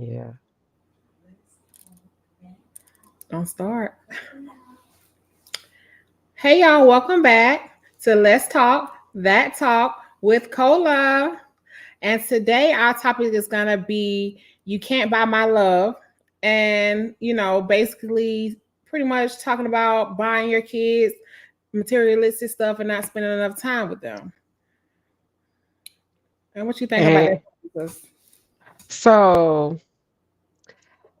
Yeah. Don't start. Hey y'all, welcome back to Let's Talk That Talk with Cola. And today our topic is gonna be You Can't Buy My Love. And basically pretty much talking about buying your kids materialistic stuff and not spending enough time with them. And what you think about And that? so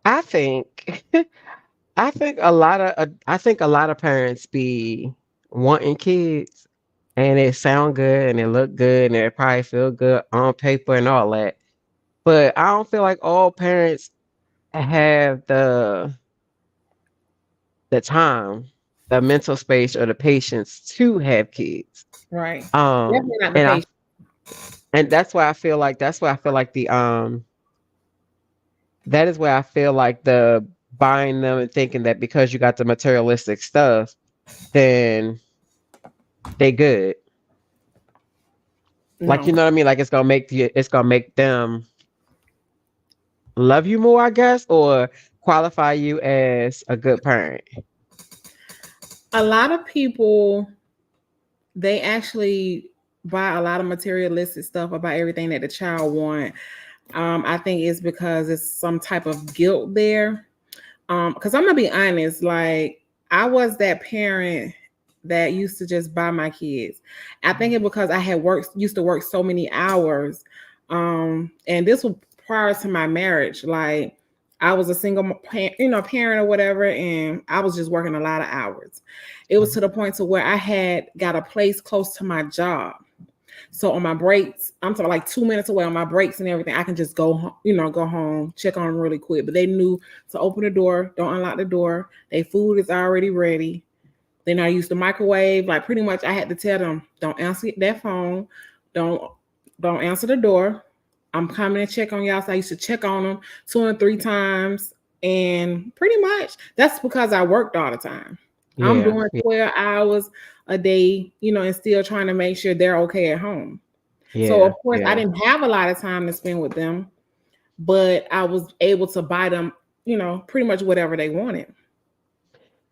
I think I think a lot of parents be wanting kids and it sound good and it look good and it probably feel good on paper and all that. But I don't feel like all parents have the time, the mental space or the patience to have kids. Right. Um Definitely not the and I patient. and that's why I feel like the that is where I feel like the buying them and thinking that because you got the materialistic stuff, then they good. Like No. you know what I mean? Like it's gonna make them love you more, I guess, or qualify you as a good parent. A lot of people they actually buy a lot of materialistic stuff about everything that the child want. I think it's because it's some type of guilt there. Because I'm gonna be honest, like I was that parent that used to just buy my kids. I think it because I had used to work so many hours. And this was prior to my marriage. Like I was a parent or whatever, and I was just working a lot of hours. It was to the point to where I had got a place close to my job. So on my breaks, I'm talking like 2 minutes away on my breaks and everything. I can just go home, check on them really quick. But they knew to open the door, don't unlock the door. Their food is already ready. Then I used the microwave. Like pretty much, I had to tell them, don't answer that phone, don't don't answer the door. I'm coming to check on y'all. So I used to check on them 2 and 3 times, and pretty much that's because I worked all the time. I'm Yeah, doing yeah, 12 hours a day, and still trying to make sure they're okay at home. So of yeah, course I yeah. didn't have a lot of time to spend with them, but I was able to buy them, pretty much whatever they wanted.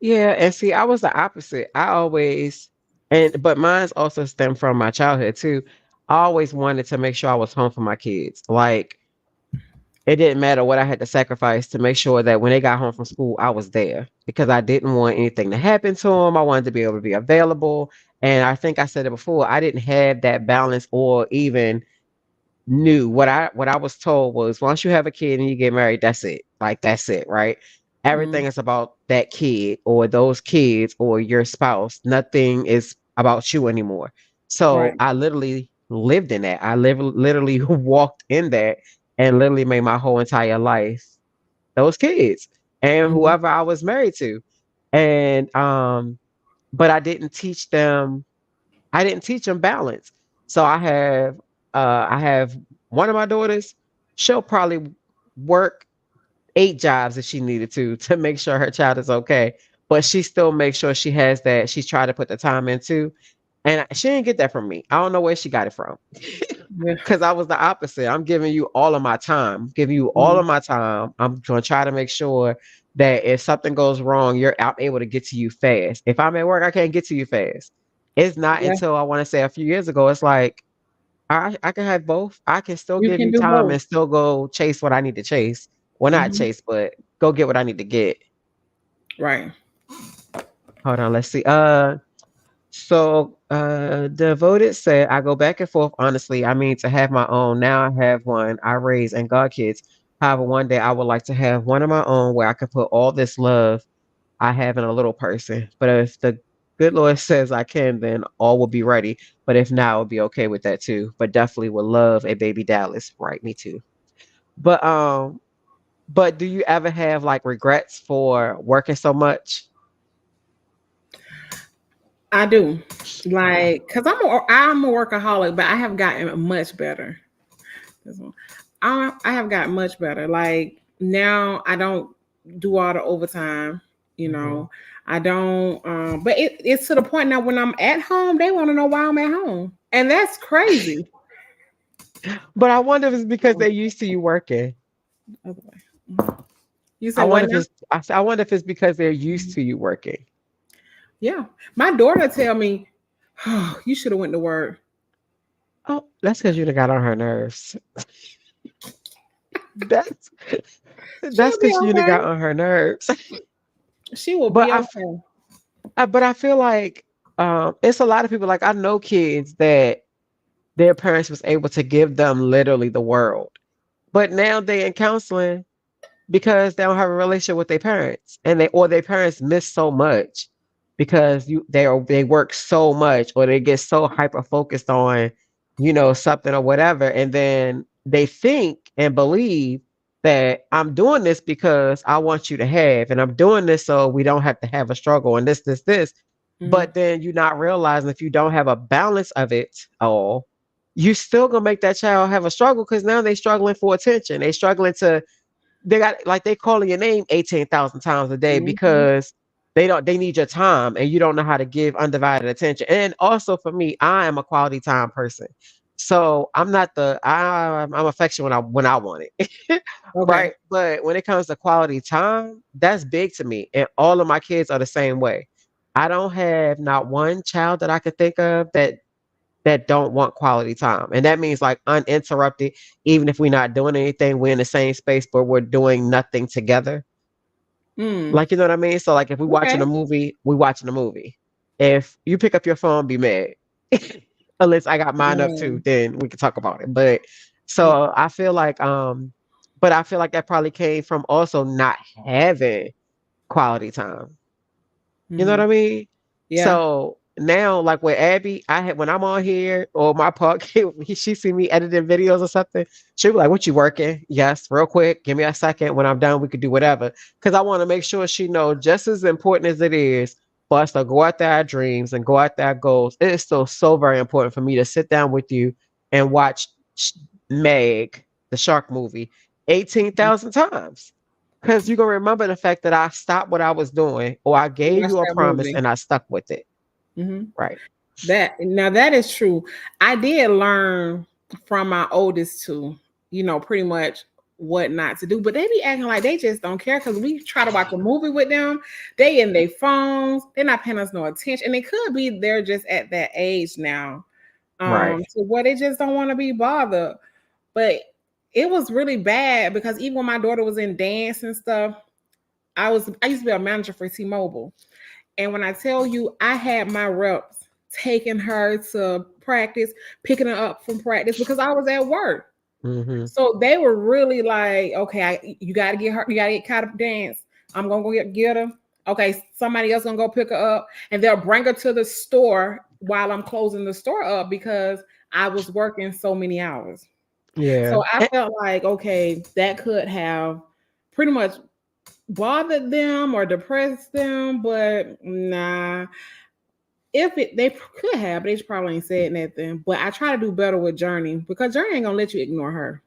Yeah, and see, I was the opposite. I always and but mine's also stemmed from my childhood too. I always wanted to make sure I was home for my kids. Like it didn't matter what I had to sacrifice to make sure that when they got home from school, I was there because I didn't want anything to happen to them. I wanted to be able to be available. And I think I said it before, I didn't have that balance or even knew what I was told was once you have a kid and you get married, that's it. Like that's it, right? Mm, Everything is about that kid or those kids or your spouse. Nothing is about you anymore. So right. I literally lived in that. Literally walked in that and literally made my whole entire life those kids and Mhm. whoever I was married to. And but I didn't teach them balance. So I have one of my daughters, she'll probably work 8 jobs if she needed to make sure her child is okay, but she still makes sure she has that she's trying to put the time into, and she didn't get that from me. I don't know where she got it from. Yeah. Because I was the opposite. I'm giving you all of my time, giving you all Mhm. of my time. I'm gonna try to make sure that if something goes wrong, I'm able to get to you fast. If I'm at work, I can't get to you fast. It's not Yeah. until I want to say a few years ago, it's like I can have both. I can still You give can you do time both. and still go chase what I need to chase. Well, not Hmm. chase, but go get what I need to get. Right. Hold on, let's see. Devoted said, I go back and forth honestly. I mean to have my own. Now I have one I raise and God kids. However, one day I would like to have one of my own where I can put all this love I have in a little person. But if the good Lord says I can, then all will be ready. But if not, I'll be okay with that too. But definitely would love a baby Dallas. Right, me too. But but do you ever have like regrets for working so much? I do. Like, cause I'm a workaholic, but I have gotten much better. This one. I have gotten much better. Like now I don't do all the overtime, you Mhm. know. I don't but it's to the point now when I'm at home, they want to know why I'm at home. And that's crazy. But I wonder if it's because they're used to you working. Other way. Mhm. You I said what wonder if now? it's I wonder if it's because they're used to you working. Yeah. My daughter tell me, oh, you should have went to work. Oh, that's because you done got on her nerves. That's that's She'll be because you done got okay. on her nerves. She will But be okay. I feel like it's a lot of people like I know kids that their parents was able to give them literally the world. But now they in counseling because they don't have a relationship with their parents and their parents miss so much because they work so much or they get so hyper focused on something or whatever, and then they think and believe that I'm doing this because I want you to have, and I'm doing this so we don't have to have a struggle and this, Mhm. but then you're not realizing if you don't have a balance of it all, you still gonna make that child have a struggle because now they struggling for attention, they struggling to they got like they calling your name 18,000 times a day Mhm. because they need your time and you don't know how to give undivided attention. And also for me, I am a quality time person. So I'm not I'm affection when I want it. Okay. Right. But when it comes to quality time, that's big to me. And all of my kids are the same way. I don't have not one child that I could think of that don't want quality time. And that means like uninterrupted, even if we're not doing anything, we're in the same space, but we're doing nothing together. Mm. Like, you know what I mean? So like if we're watching Okay. a movie, we watching a movie. If you pick up your phone, be mad. Unless I got mine up too, Mm. then we can talk about it. But Mm. so I feel like but I feel like that probably came from also not having quality time. You know what I Mhm. mean? Yeah. So now, like with Abby, I had when I'm on here or my podcast, she see me editing videos or something. She'll be like, "What you working?" Yes, real quick. Give me a second. When I'm done, we could do whatever. Because I want to make sure she know just as important as it is for us to go after our dreams and go after our goals. It is still so very important for me to sit down with you and watch Sh- Meg, the shark movie, 18,000 times. Because you're gonna remember the fact that I stopped what I was doing, or I gave Watch you a that promise movie. and I stuck with it. Mhm. Right. That is true. I did learn from my oldest two, pretty much what not to do. But they be acting like they just don't care because we try to watch a movie with them. They in their phones. They're not paying us no attention. And it could be they're just at that age now, Right. to where they just don't want to be bothered. But it was really bad because even when my daughter was in dance and stuff, I used to be a manager for T-Mobile. And when I tell you, I had my reps taking her to practice, picking her up from practice because I was at work. Hmm. So they were really like, okay, you got to get her, you got to get caught up dance. I'm going to go get her. Okay, somebody else going to go pick her up. And they'll bring her to the store while I'm closing the store up because I was working so many hours. Yeah. So I felt like, okay, that could have pretty much bothered them or depressed them, but nah. If they could have, they probably ain't said nothing. But I try to do better with Journey because Journey ain't gonna let you ignore her.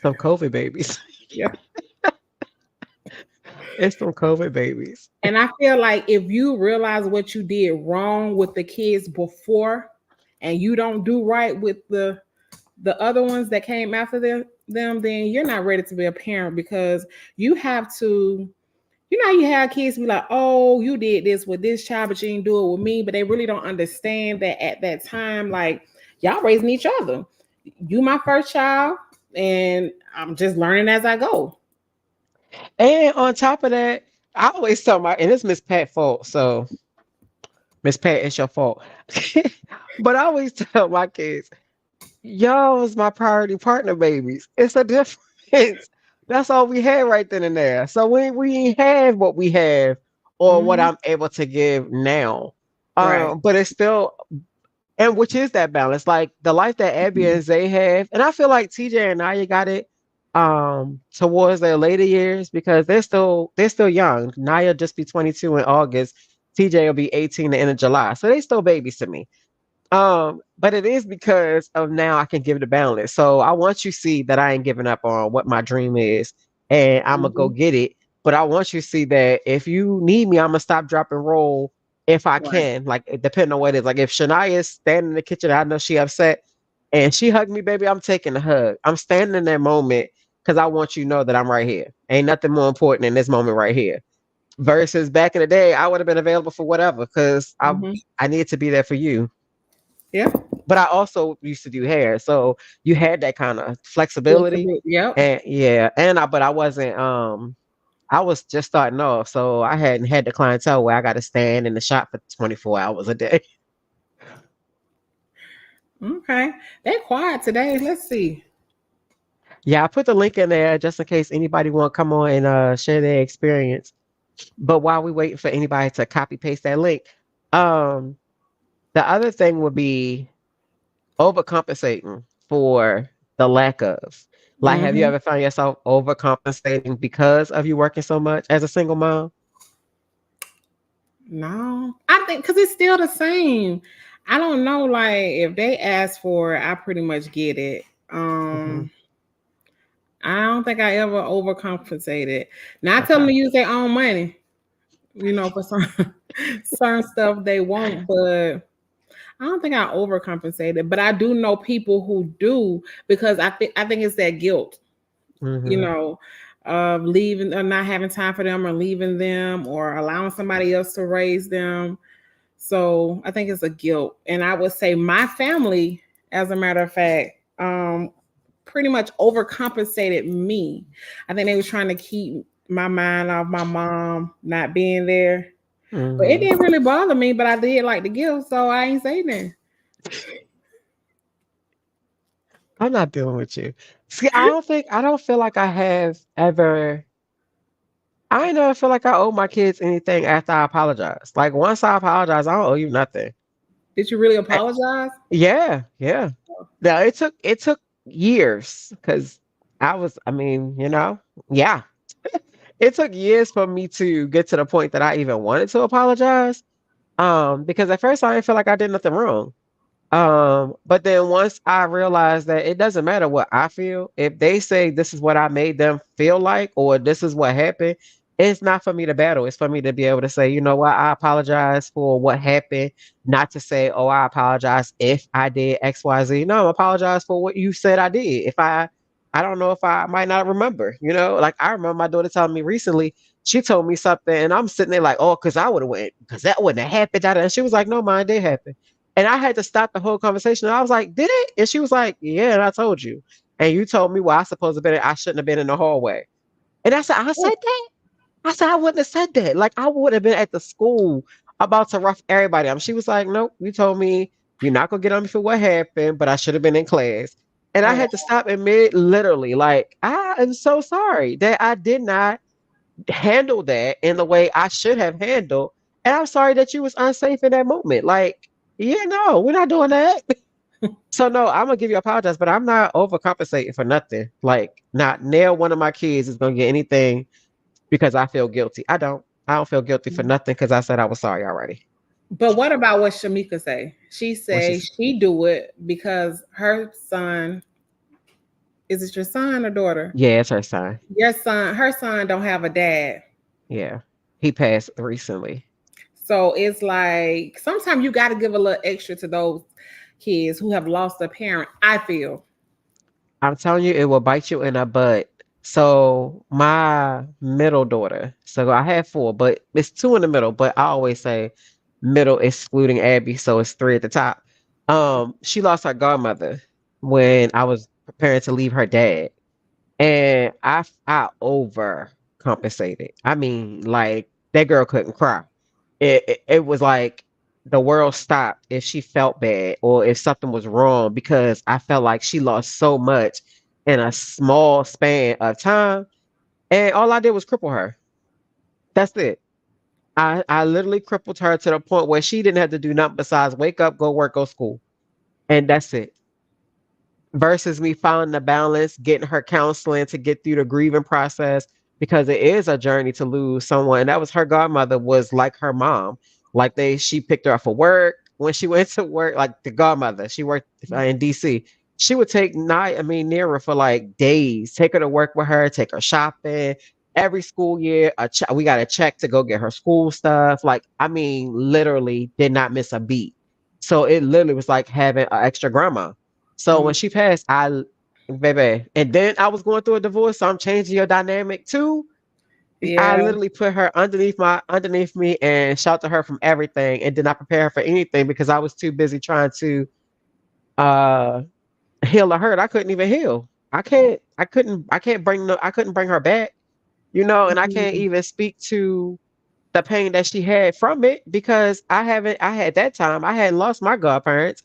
Some COVID babies. Yeah. It's some COVID babies. And I feel like if you realize what you did wrong with the kids before and you don't do right with the other ones that came after them, then you're not ready to be a parent because you have to. You have kids be like, oh, you did this with this child, but you didn't do it with me. But they really don't understand that at that time, like, y'all raising each other. You my first child, and I'm just learning as I go. And on top of that, I always tell and it's Miss Pat's fault. So Miss Pat, it's your fault. But I always tell my kids, y'all was my priority partner babies. It's a difference. That's all we had right then and there. So we ain't have what we have or what Mhm. I'm able to give now. Right. But it's still, and which is that balance, like the life that Abby and Zay have, and I feel like TJ and Naya got it towards their later years because they're still young. Naya just be 22 in August. TJ will be 18 the end of July. So they still babies to me. But it is because of now I can give the balance. So I want you to see that I ain't giving up on what my dream is and I'm gonna go Mhm. get it. But I want you to see that if you need me, I'm gonna stop, drop, and roll if I Right. can. Like depending on what it is. Like if Shania is standing in the kitchen, I know she upset and she hugged me, baby. I'm taking the hug. I'm standing in that moment because I want you to know that I'm right here. Ain't nothing more important in this moment right here. Versus back in the day, I would have been available for whatever because Hmm. I need to be there for you. Yeah. But I also used to do hair, so you had that kind of flexibility. Flexible. Yep. And yeah, and but I wasn't I was just starting off, so I hadn't had the clientele where I got to stand in the shop for 24 hours a day. Okay. They're quiet today. Let's see. Yeah, I put the link in there just in case anybody want to come on and share their experience. But while we waiting for anybody to copy paste that link, um, the other thing would be overcompensating for the lack of. Like, have you Hmm. ever found yourself overcompensating because of you working so much as a single mom? No, I think because it's still the same. I don't know. Like if they ask for it, I pretty much get it. Hmm. I don't think I ever overcompensated. Not tell them Okay. to use their own money, for some certain stuff they want, but I don't think I overcompensated. But I do know people who do because I think it's that guilt, you Hmm. know, of leaving or not having time for them or leaving them or allowing somebody else to raise them. So I think it's a guilt. And I would say my family, as a matter of fact, pretty much overcompensated me. I think they was trying to keep my mind off my mom not being there. But it Hmm. didn't really bother me, but I did like the gift, so I ain't saying that. I'm not dealing with you. See, I don't feel like I have ever. I never feel like I owe my kids anything after I apologize. Like once I apologize, I don't owe you nothing. Did you really I- apologize? yeah, yeah. Now it took years because I mean, yeah. It took years for me to get to the point that I even wanted to apologize. Because at first I didn't feel like I did nothing wrong. But then once I realized that it doesn't matter what I feel, if they say this is what I made them feel like, or this is what happened, it's not for me to battle. It's for me to be able to say, you know what, I apologize for what happened. Not to say, oh, I apologize if I did XYZ. No, I apologize for what you said I did. If I don't know if I might not remember, like I remember my daughter telling me recently, she told me something and I'm sitting there like, oh, because I would have went, because that wouldn't have happened. And she was like, no, mine did happen. And I had to stop the whole conversation. And I was like, did it? And she was like, yeah. And I told you. And you told me, well, I supposed to be, I shouldn't have been in the hallway. And I said that. I said, I wouldn't have said that. Like, I would have been at the school about to rough everybody up. She was like, nope, you told me you're not going to get on me for what happened, but I should have been in class. And I Oh, had to stop in mid, literally. Like, I am so sorry that I did not handle that in the way I should have handled. And I'm sorry that you was unsafe in that moment. Like, yeah, no, we're not doing that. So no, I'm gonna give you apologize, but I'm not overcompensating for nothing. Like, not nail one of my kids is gonna get anything because I feel guilty. I don't. I don't feel guilty for nothing because I said I was sorry already. but what about what Shamika say? She Which say is she do it because her son, is it your son or daughter? yeah, it's her son. Her son don't have a dad. Yeah, he passed recently. So it's like sometimes you got to give a little extra to those kids who have lost a parent. I feel. I'm telling you, it will bite you in the butt. So my middle daughter, so I have four, but it's two in the middle. But I always say middle excluding Abby, so it's three at the top. She lost her godmother when I was preparing to leave her dad, and I overcompensated. I mean, like that girl couldn't cry. It was like the world stopped if she felt bad or if something was wrong because I felt like she lost so much in a small span of time. And all I did was cripple her. That's it. I literally crippled her to the point where she didn't have to do nothing besides wake up, go work, go school. And that's it. Versus me finding the balance, getting her counseling to get through the grieving process because it is a journey to lose someone. And that was her godmother was like her mom. Like she picked her up for work when she went to work, like the godmother. She worked in DC. She would take Nira for like days, take her to work with her, take her shopping. Every school year, we got a check to go get her school stuff. Like, literally did not miss a beat. So it literally was like having an extra grandma. So when she passed, baby. And then I was going through a divorce, so I'm changing your dynamic too. I Yeah. literally put her underneath me and shelter her from everything, and did not prepare her for anything because I was too busy trying to uh heal a hurt I couldn't even heal. I couldn't bring her back, and I can't Mhm. even speak to the pain that she had from it because I had that time, I hadn't lost my godparents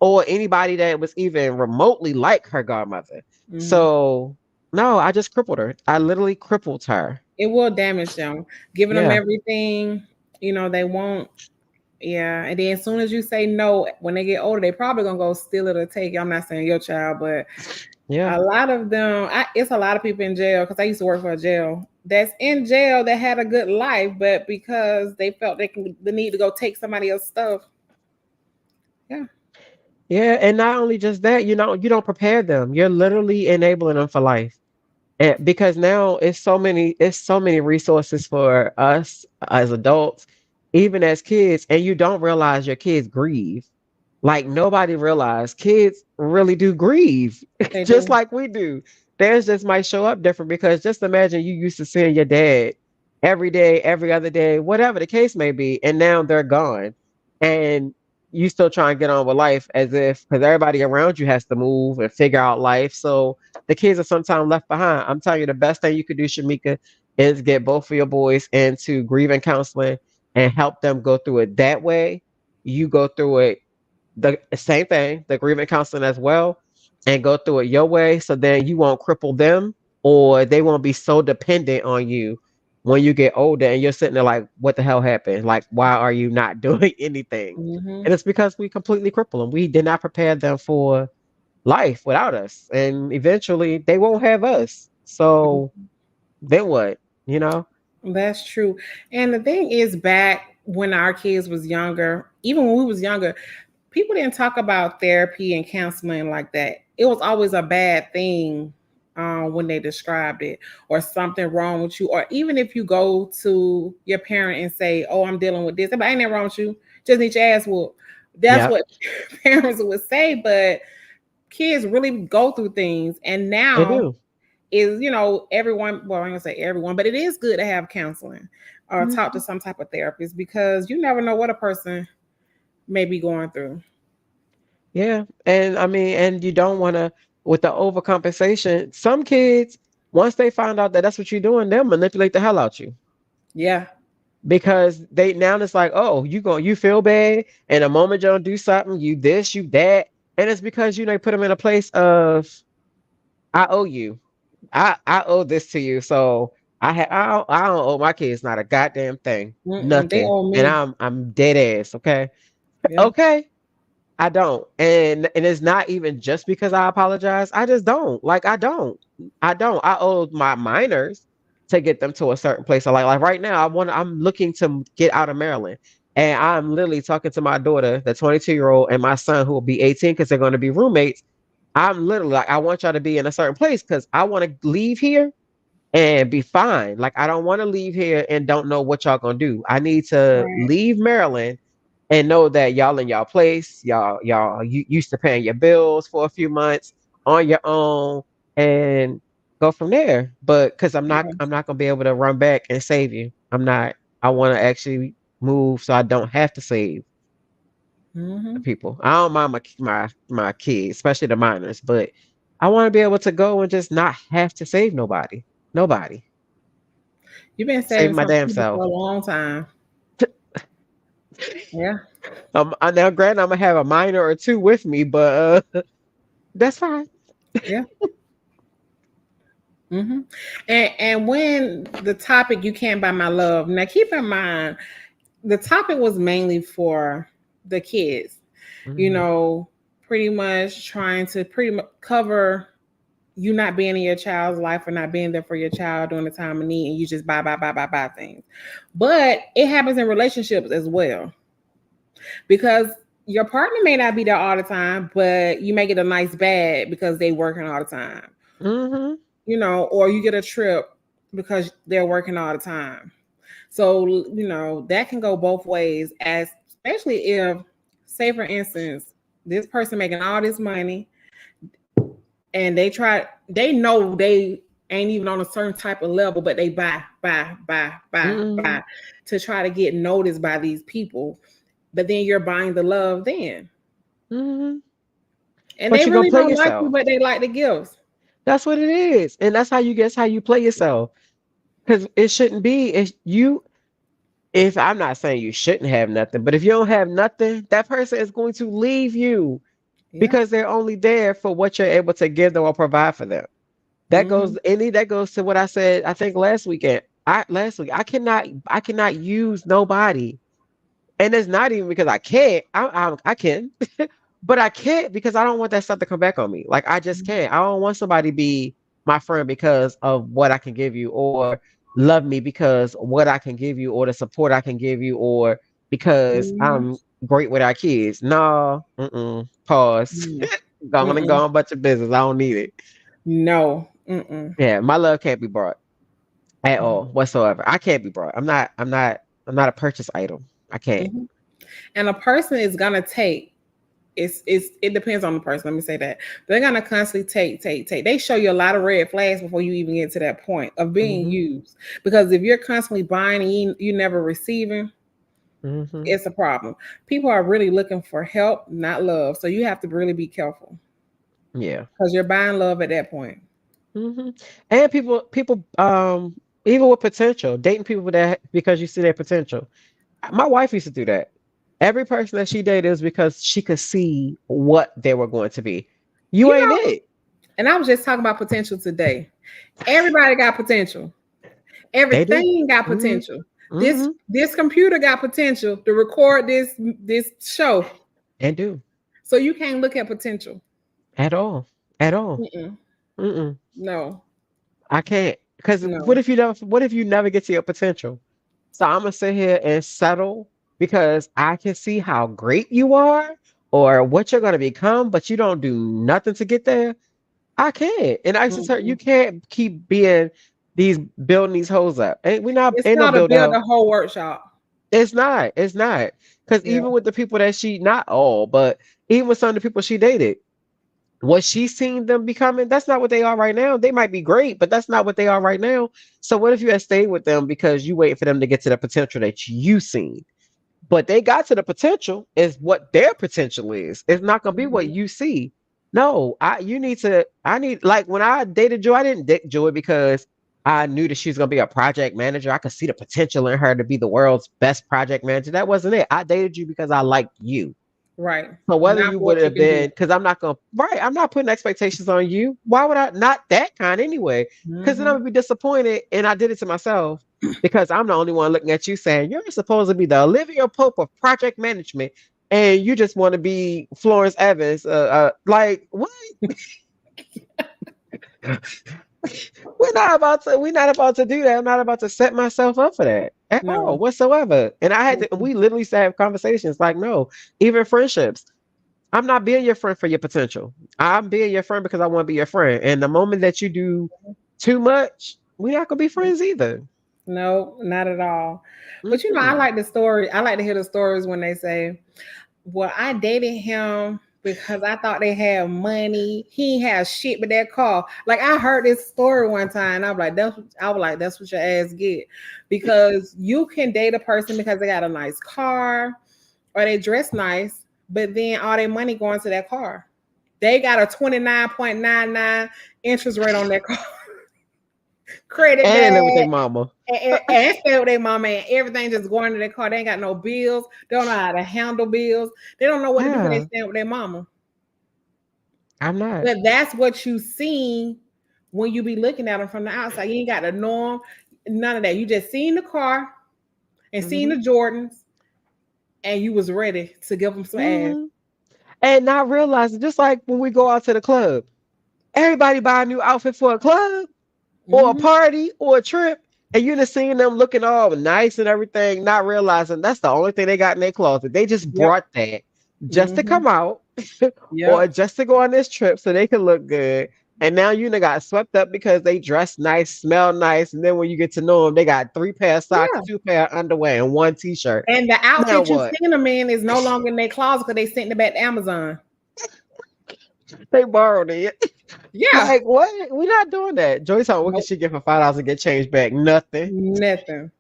or anybody that was even remotely like her godmother. Mhm. So no, I just crippled her. I literally crippled her. It will damage them. Giving them Yeah. everything, they won't. Yeah, and then as soon as you say no, when they get older, they probably gonna go steal it or take it. I'm not saying your child, but Yeah. a lot of them, it's a lot of people in jail because I used to work for a jail that's in jail that had a good life, but because they felt the need to go take somebody else's stuff. Yeah. Yeah, and not only just that, you don't prepare them. You're literally enabling them for life. And because now it's so many resources for us as adults, even as kids, and you don't realize your kids grieve. Like nobody realize kids really do grieve, They just do. like we do. Theirs just might show up different because just imagine you used to seeing your dad every day, every other day, whatever the case may be, and now they're gone. And you still try and get on with life as if because everybody around you has to move and figure out life. So the kids are sometimes left behind. I'm telling you, the best thing you could do, Shamika, is get both of your boys into grieving counseling and help them go through it that way. You go through it the same thing, the grieving counseling as well, and go through it your way so then you won't cripple them or they won't be so dependent on you when you get older and you're sitting there like, what the hell happened? Like, why are you not doing anything? Hmm. And it's because we completely cripple them. We did not prepare them for life without us. And eventually they won't have us. So then what? You know? That's true. And the thing is, back when our kids was younger, even when we was younger, people didn't talk about therapy and counseling like that. It was always a bad thing when they described it, or something wrong with you. Or even if you go to your parent and say, "Oh, I'm dealing with this," but ain't nothing wrong with you. Just need your ass whooped. That's Yep, what parents would say. But kids really go through things, and they now do. is everyone. Well, I'm gonna say everyone, but it is good to have counseling or talk to Mhm. some type of therapist because you never know what a person may be going through. Yeah. And I mean, and you don't want to, with the overcompensation, some kids, once they find out that that's what you're doing, they'll manipulate the hell out you Yeah. because they now it's like, oh, you feel bad, and the moment you don't do something, you this, you that, and it's because they put them in a place of I owe you, I owe this to you, so I don't owe my kids not a goddamn thing, Mm-mm, they nothing, owe and me. I'm dead ass, okay, Yeah. okay. I don't. And it's not even just because I apologize. I just don't. Like I don't. I don't. I owe my minors to get them to a certain place. So like right now I'm looking to get out of Maryland. And I'm literally talking to my daughter, the 22-year-old, and my son who will be 18 because they're going to be roommates. I'm literally like, I want y'all to be in a certain place because I want to leave here and be fine. Like I don't want to leave here and don't know what y'all gonna do. I need to Right. leave Maryland and know that y'all in y'all place, y'all you used to paying your bills for a few months on your own and go from there. But because Yeah. I'm not gonna be able to run back and save you. I'm not. I want to actually move so I don't have to save the Hmm. people. I don't mind my kids, especially the minors, but I want to be able to go and just not have to save nobody. Nobody. You've been Save saving my some damn people for self. a long time. Yeah. Now, granted, I'm gonna have a minor or two with me, but that's fine. Yeah. Hmm. And when the topic "You Can't Buy My Love," now keep in mind the topic was mainly for the kids. You Mhm. know, pretty much trying to pretty much cover you not being in your child's life or not being there for your child during the time of need, and you just buy things. But it happens in relationships as well because your partner may not be there all the time, but you may get a nice bag because they working all the time, Mhm. or you get a trip because they're working all the time. So, that can go both ways, as especially if, say for instance, this person making all this money, and they know they ain't even on a certain type of level, but they Mm-hmm. buy to try to get noticed by these people. But then you're buying the love then. Mm-hmm. And But they you're gonna really play don't like you, yourself. but they like the gifts. That's what it is. And that's how you guess how you play yourself. Because it shouldn't be if you if I'm not saying you shouldn't have nothing, but if you don't have nothing, that person is going to leave you Yeah. because they're only there for what you're able to give them or provide for them. Hmm. That goes to what I said I think last week I cannot use nobody. And it's not even because I can't. I can. But I can't because I don't want that stuff to come back on me. Like I just can't. I don't want somebody to be my friend because of what I can give you or love me because what I can give you or the support I can give you or because Hmm. I'm great with our kids. No, pause. Gone and Mm-mm. gone, bunch of business. I don't need it. No. Mm-mm. Yeah, my love can't be brought at all whatsoever. I can't be brought. I'm not a purchase item. I can't. Mhm. And a person is gonna take. It depends on the person. Let me say that they're gonna constantly take. They show you a lot of red flags before you even get to that point of being Hmm. used. Because if you're constantly buying and you never receiving, Hmm. it's a problem. People are really looking for help, not love. So you have to really be careful Yeah. because you're buying love at that point. Hmm. And people, even with potential, dating people that because you see their potential. My wife used to do that. Every person that she dated is because she could see what they were going to be. You You ain't know, it. and I was just talking about potential today. Everybody got potential. They do. Everything got Hmm. potential. This Hmm. this computer got potential to record this show. And do So you can't look at potential. at all, at all. Mm-mm. Mm-mm. No, I can't. Because no. what if you never get to your potential? So I'm gonna sit here and settle because I can see how great you are or what you're gonna become, but you don't do nothing to get there. I can't. And I used to tell her, you Mm-mm. can't keep being these building these hoes up. It's Ain't no called a build build out. a whole workshop. It's not. It's not. Because Yeah. even with the people that she not all, but even with some of the people she dated, what she's seen them becoming, that's not what they are right now. They might be great, but that's not what they are right now. So what if you had stayed with them because you wait for them to get to the potential that you seen? But they got to the potential is what their potential is. It's not gonna be what Mhm. you see. No, I need like when I dated Joy, I didn't date Joy because I knew that she was gonna be a project manager. I could see the potential in her to be the world's best project manager. That wasn't it. I dated you because I liked you. Right. So whether Not you for would what you have can do. been, because I'm not putting expectations on you. Why would I? Not that kind anyway. Because then I Hmm. would be disappointed, and I did it to myself because I'm the only one looking at you saying you're supposed to be the Olivia Pope of project management, and you just want to be Florence Evans. Like what? We're not about to do that. I'm not about to set myself up for that at all No. whatsoever. And Mm-mm. we literally used to have conversations like, no, even friendships. I'm not being your friend for your potential. I'm being your friend because I want to be your friend. And the moment that you do too much, we're not gonna be friends either. No, not at all. But I Mm-mm. like the story. I like to hear the stories when they say, well, I dated him because I thought they had money. He ain't have shit but that car. Like I heard this story one time. I was like, that's what your ass get. Because you can date a person because they got a nice car or they dress nice, but then all their money going to that car. They got a 29.99 interest rate on their car, credit And live with their bad, mama. and stay with their mama, and everything just going to their car. They ain't got no bills. They don't know how to handle bills. They don't know what to do when they Yeah, stand with their mama. I'm not. But that's what you see when you be looking at them from the outside. You ain't got to know them, none of that. You just seen the car and seen Hmm. the Jordans, and you was ready to give them some ass. Hmm. And not realizing, just like when we go out to the club, everybody buy a new outfit for a club or a Hmm. party or a trip. And you're just seeing them looking all nice and everything, not realizing that's the only thing they got in their closet. They just Yep. brought that just to Hmm. come out or Yep. just to go on this trip so they can look good. And now you done got swept up because they dress nice, smell nice, and then when you get to know them, they got 3 pair of socks, Yeah. 2 pair of underwear, and one t-shirt. And the Now outfit you what? seen them in is no longer in their closet because they sent it back to Amazon. They borrowed it. Yeah. Like what? We're not doing that. Joy told, what can Nope. she get for $5 and get change back? Nothing. Nothing.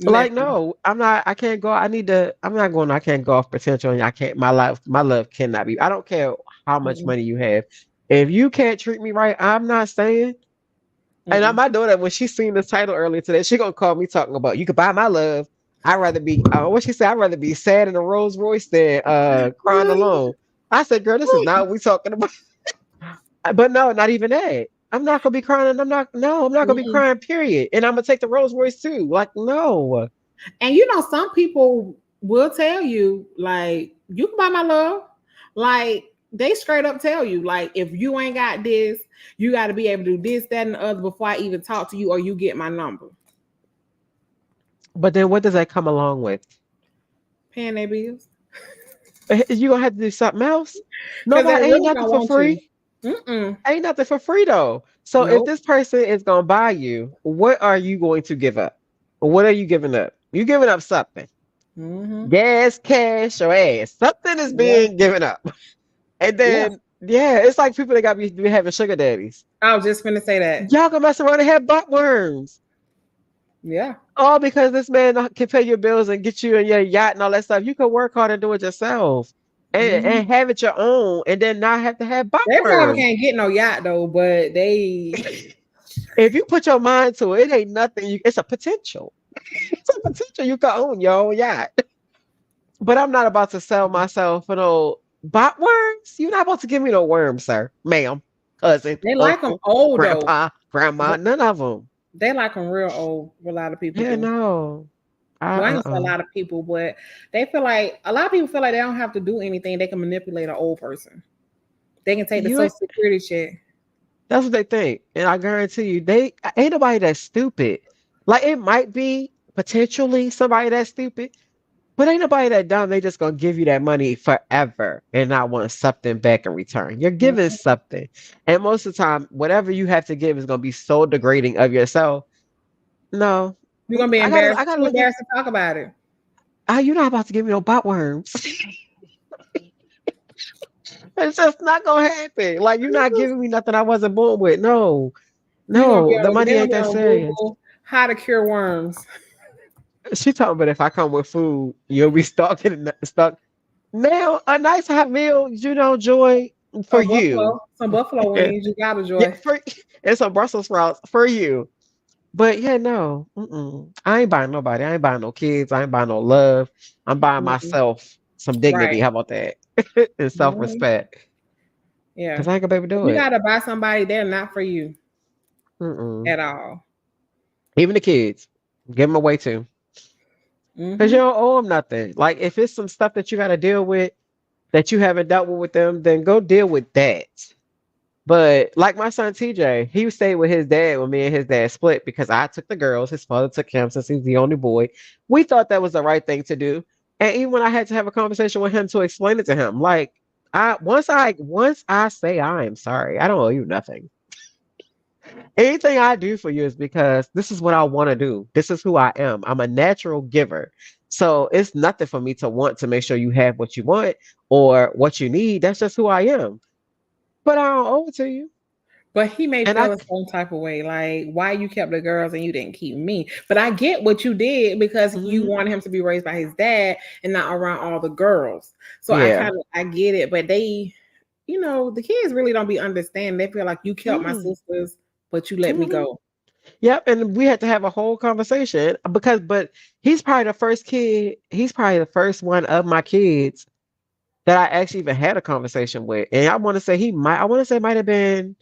Like Nothing. no, I'm not. I can't go. I need to. I'm not going. I can't go off potential. And I can't. My life. My love cannot be. I don't care how much Mm-mm. money you have. If you can't treat me right, I'm not staying. And I Mm-mm. might know that when she seen the title earlier today, she gonna call me talking about you could buy my love. I'd rather be what she said, I'd rather be sad in a Rolls Royce than crying alone. I said, girl, this is not what we talking about. But no, not even that. I'm not gonna be crying and I'm not gonna be Mm-mm. crying, period. And I'm gonna take the Rolls Royce too. Like, no. And you know, some people will tell you, like, you can buy my love. Like, they straight up tell you, like, if you ain't got this, you got to be able to do this, that, and the other before I even talk to you or you get my number. But then what does that come along with? Paying their bills. You gonna have to do something else? Because they Nobody ain't really nothing don't for want to. free. Mm-mm. Ain't nothing for free though. So if Nope. this person is gonna buy you, what are you going to give up? What are you giving up? You giving up something. Mm-hmm. Gas, cash, or ass. Something is Yeah. being given up. And Yeah. then yeah, it's like people that got be having sugar daddies. I was just gonna say that. Y'all gonna mess around and have butt worms. Yeah. All because this man can pay your bills and get you in your yacht and all that stuff. You can work hard and do it yourself. Mm-hmm. And have it your own and then not have to have butt They probably worms. can't get no yacht though, but they. If you put your mind to it, it ain't nothing. It's a potential. It's a potential you can own your own yacht. But I'm not about to sell myself for no bot worms. You're not about to give me no worms, sir, ma'am, cousin, They like them uncle, old though. grandpa, grandma. None of them. They like them real old. A lot of people Yeah, do. no. Well, I ain't say a Uh-uh. lot of people, but they feel like a lot of people feel like they don't have to do anything. They can manipulate an old person. They can take the You social ain't, security check. that's what they think. And I guarantee you, they ain't nobody that stupid. Like it might be potentially somebody that's stupid, but ain't nobody that dumb. They just gonna give you that money forever and not want something back in return. You're giving Mhm. something. And most of the time, whatever you have to give is gonna be so degrading of yourself. No. You're gonna be embarrassed. I gotta Too look at embarrassed to talk about it. you're not about to give me no butt worms. It's just not gonna happen. Like you're not giving me nothing I wasn't born with. No. You're gonna be No, the on. money They're gonna ain't be that on serious. Google how to cure worms. She talking about if I come with food, you'll be stuck. Now, a nice hot meal, Joy, for you. Some buffalo Yeah, wings. You got to yeah, joy. and some Brussels sprouts for you. But yeah, no, I ain't buying nobody. I ain't buying no kids. I ain't buying no love. I'm buying Mhm. myself some Right. dignity. How about that? And Mhm. self-respect. Yeah. Cause I ain't gonna be able to If do you it. gotta buy somebody, they're not for you Mm-mm. at all. Even the kids, give them away too. Cause you Hmm. don't owe them nothing. Like if it's some stuff that you got to deal with that you haven't dealt with them, then go deal with that. But like my son TJ, he stayed with his dad when me and his dad split because I took the girls. His father took him since he's the only boy. We thought that was the right thing to do. And even when I had to have a conversation with him to explain it to him, like once I say I am sorry, I don't owe you nothing. Anything I do for you is because this is what I want to do. This is who I am. I'm a natural giver. So it's nothing for me to want to make sure you have what you want or what you need. That's just who I am. But I don't owe it to you. But he may And I feel a certain type of way, like why you kept the girls and you didn't keep me. But I get what you did because you mhm, wanted him to be raised by his dad and not around all the girls. So yeah. I get it. But the kids really don't be understanding. They feel like you kept my Mm, sisters, but you let me mhm. go. Yep. And we had to have a whole conversation but he's probably the first kid, he's probably the first one of my kids that I actually even had a conversation with. And I want to say might have been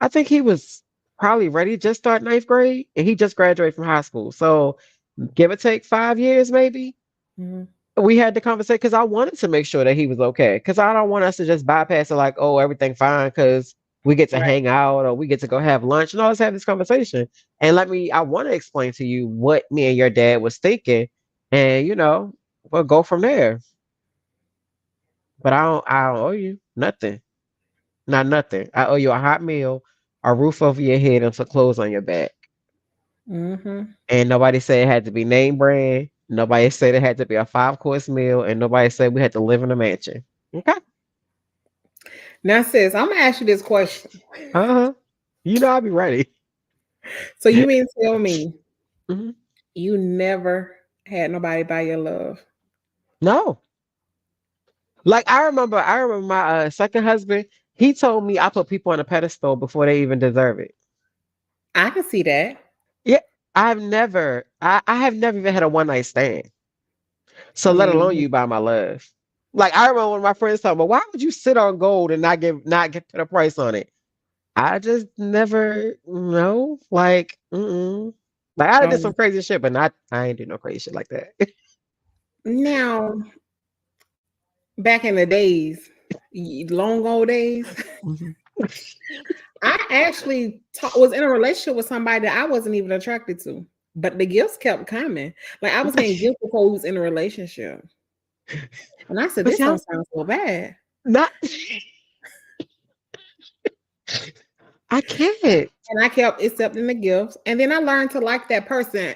I think he was probably ready to just start ninth grade and he just graduated from high school. So give or take 5 years, maybe. Mhm. We had the conversation because I wanted to make sure that he was okay. Because I don't want us to just bypass it like, oh, everything fine because we get to Right. hang out or we get to go have lunch. No, let's have this conversation. And I want to explain to you what me and your dad was thinking. And, we'll go from there. But I don't owe you nothing. Not nothing. I owe you a hot meal, a roof over your head, and some clothes on your back. Hmm. And nobody said it had to be name brand. Nobody said it had to be a 5-course meal, and nobody said we had to live in a mansion. Okay. Now, sis, I'm gonna ask you this question. Uh-huh. You know I'll be ready. So you mean to tell me Mhm. you never had nobody buy your love? No. Like I remember my second husband, he told me I put people on a pedestal before they even deserve it. I can see that. Yeah. I have never even had a one night stand. So let alone Mm. you buy my love. Like I remember one of my friends told me, why would you sit on gold and not get put a price on it? I just never know. Like, mm-mm. Like I did some Um, crazy shit, but not I ain't do no crazy shit like that. now, back in the days, long old days, Mhm. I actually was in a relationship with somebody that I wasn't even attracted to, but the gifts kept coming. Like I was getting gifts before we was in a relationship, and I said, But "This y'all don't sound so bad." not I can't. And I kept accepting the gifts, and then I learned to like that person.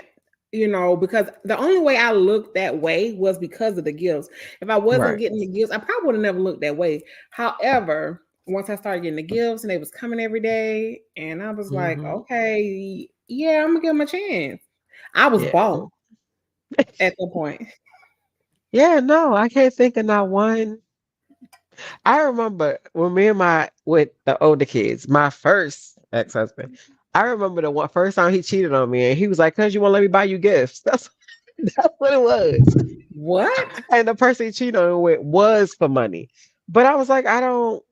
Because the only way I looked that way was because of the gifts. If I wasn't Right. getting the gifts, I probably would have never looked that way. However, once I started getting the gifts and they was coming every day, and I was like, Hmm. okay, yeah, I'm gonna give them a chance. I was Yeah. bought at the point. Yeah, no, I can't think of not one. I remember when me and my with the older kids, my first ex-husband. I remember the one first time he cheated on me, and he was like, "Cause you won't let me buy you gifts." That's what it was. What? And the person he cheated on me with was for money, but I was like, I don't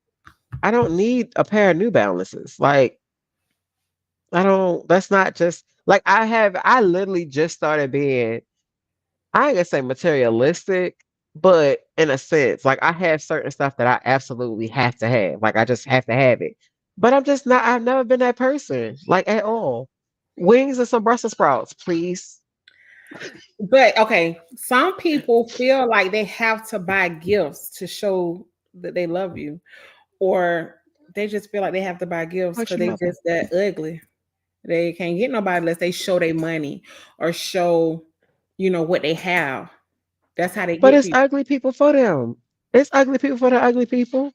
need a pair of New Balances. Like, I don't. That's not just like I have. I literally just started being. I ain't gonna say materialistic, but in a sense, like I have certain stuff that I absolutely have to have. Like I just have to have it. But I'm just not. I've never been that person, like at all. Wings and some Brussels sprouts, please. But okay, some people feel like they have to buy gifts to show that they love you, or they just feel like they have to buy gifts How's because your they mother? just that ugly. They can't get nobody unless they show their money or show, what they have. That's how they But get it's people. ugly people for them. It's ugly people for the ugly people,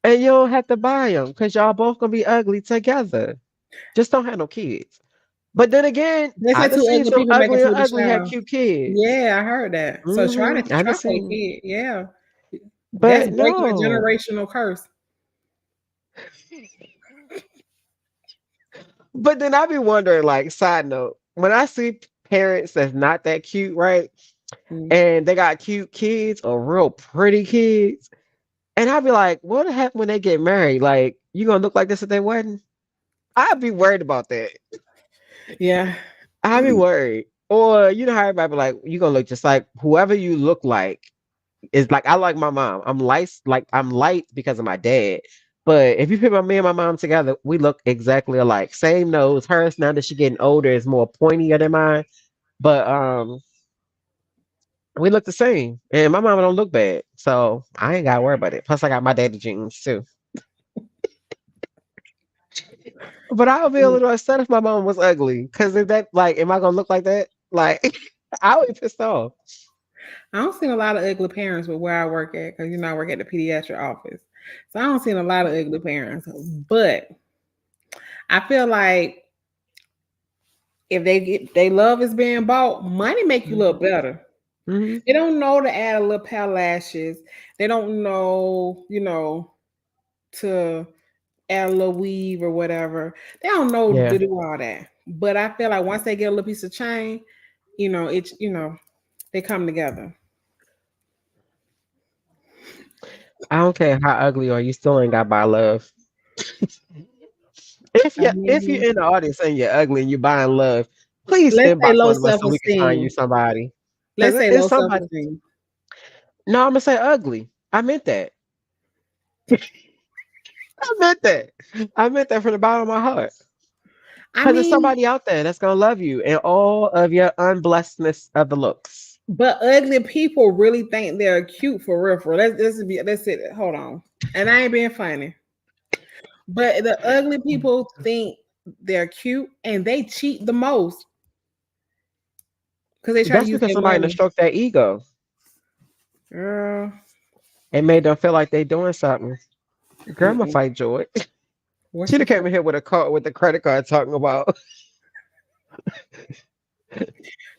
and you don't have to buy them because y'all both gonna be ugly together. Just don't have no kids. But then again, They I say done two seen ugly some people make a ugly and pretty ugly have child. cute kids. Yeah, I heard that. So I done try for a seen, kid. Yeah, that's but breaking a no. generational curse. But then I be wondering, like, side note, when I see parents that's not that cute, right? Mm. And they got cute kids or real pretty kids, and I be like, what happened when they get married? Like, you gonna look like this at their wedding? I'd be worried about that. Yeah. I'd be worried. Or you know how everybody be like, you gonna look just like whoever you look like. Is like I like my mom. I'm light because of my dad. But if you put me and my mom together, we look exactly alike. Same nose. Hers now that she's getting older is more pointier than mine. But we look the same. And my mama don't look bad. So I ain't gotta worry about it. Plus I got my daddy jeans too. But I would be a little upset if my mom was ugly. Cause if that like am I gonna look like that? Like I would be pissed off. I don't see a lot of ugly parents with where I work at because I work at the pediatric office, so I don't see a lot of ugly parents. But I feel like if they love is being bought, money make you look better. Hmm. They don't know to add a little pair of lashes. They don't know, to add a little weave or whatever. They don't know Yeah. to do all that. But I feel like once they get a little piece of chain, it's they come together. I don't care how ugly you are, you still ain't got my love. I If you're mean, in the audience and you're ugly and you're buying love, please let's say inbox low one of us self so we can find you esteem. somebody. Let's Because say it's low self somebody. esteem. No, I'm gonna say ugly. I meant that. I meant that. I meant that from the bottom of my heart. I Because there's mean, somebody out there that's gonna love you and all of your unblessedness of the looks. but ugly people really think they're cute for real. For real. Let's it. Hold on, and I ain't being funny. But the ugly people think they're cute and they cheat the most because they try to That's use because their somebody done money. stroke that ego. Girl, It made them feel like they doing something. Girl, I'ma Mm-mm. fight Joy. What She she done say? came in here with a card with the credit card talking about.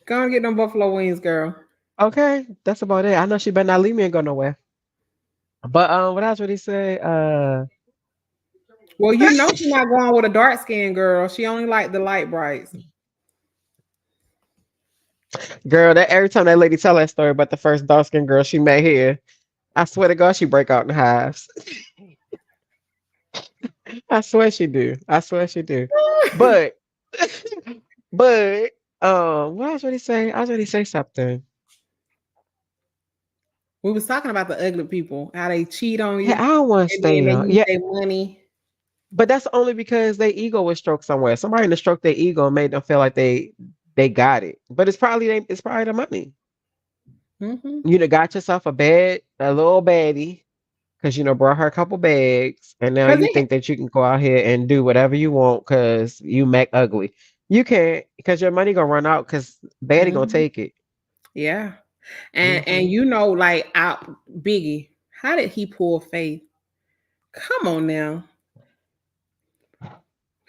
Go and get them buffalo wings, girl. Okay, that's about it. I know she better not leave me and go nowhere. But what else would he say? Well, you know she's not going with a dark skinned girl. She only like the light brights. Girl, that every time that lady tell that story about the first dark skinned girl she met here, I swear to God, she break out in hives. I swear she do. I swear she do. But, but, what else would he say? I was ready to say something. We was talking about the ugly people, how they cheat on Hey, you, I don't want to and then stay they on. use Yeah, their money. but that's only because their ego was stroked somewhere. Somebody to stroke their ego and made them feel like they got it. But it's probably the money. Mm-hmm. You know, got yourself a little baddie, because brought her a couple bags, and now Cause you they, think that you can go out here and do whatever you want because you make ugly. You can't, because your money gonna run out because baddie gonna mhm, take it. yeah, and Hmm. you know, like out Biggie, how did he pull Faith? Come on now,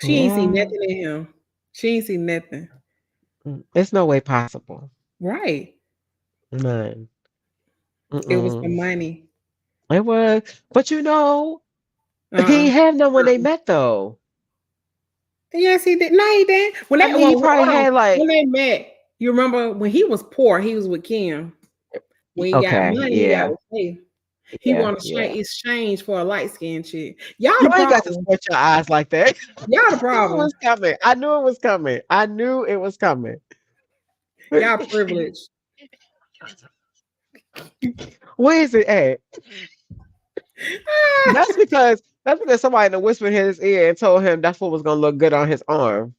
she ain't seen Yeah, nothing in him. She ain't seen nothing. it's no way possible. Right? None. It was the Mm-mm. money. It was, but he Uh-uh. ain't have none when they Uh-uh. met though. Yes, he did. No, he didn't. When I they mean, he well, probably hold on. had When like, they met, you remember when he was poor, he was with Kim. When he got okay, money, he got yeah, with Faith. He yeah, want to yeah. exchange for a light skinned chick. Y'all You the ain't got to problem. squint your eyes like that. Y'all the I knew it problem. was coming. I knew it was coming. I knew it was coming. Y'all privileged. Where is it at? That's because somebody in the whispered in his ear and told him that's what was gonna look good on his arm.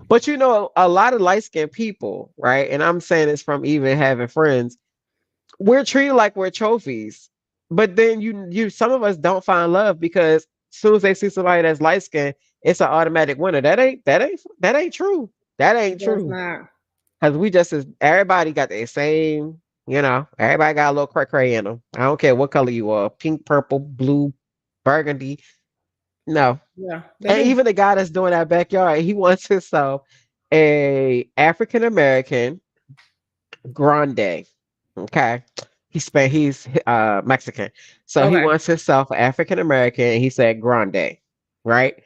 But a lot of light skinned people, right? And I'm saying this from even having friends, we're treated like we're trophies. But then some of us don't find love because as soon as they see somebody that's light skinned, it's an automatic winner. That ain't true. That ain't That's true. not. Because everybody got the same, everybody got a little cray cray in them. I don't care what color you are, pink, purple, blue, burgundy. No. Yeah, they And do. even the guy that's doing that backyard, he wants himself a African American grande. Okay. He's Mexican. So he Okay. wants himself African American. He said grande, right?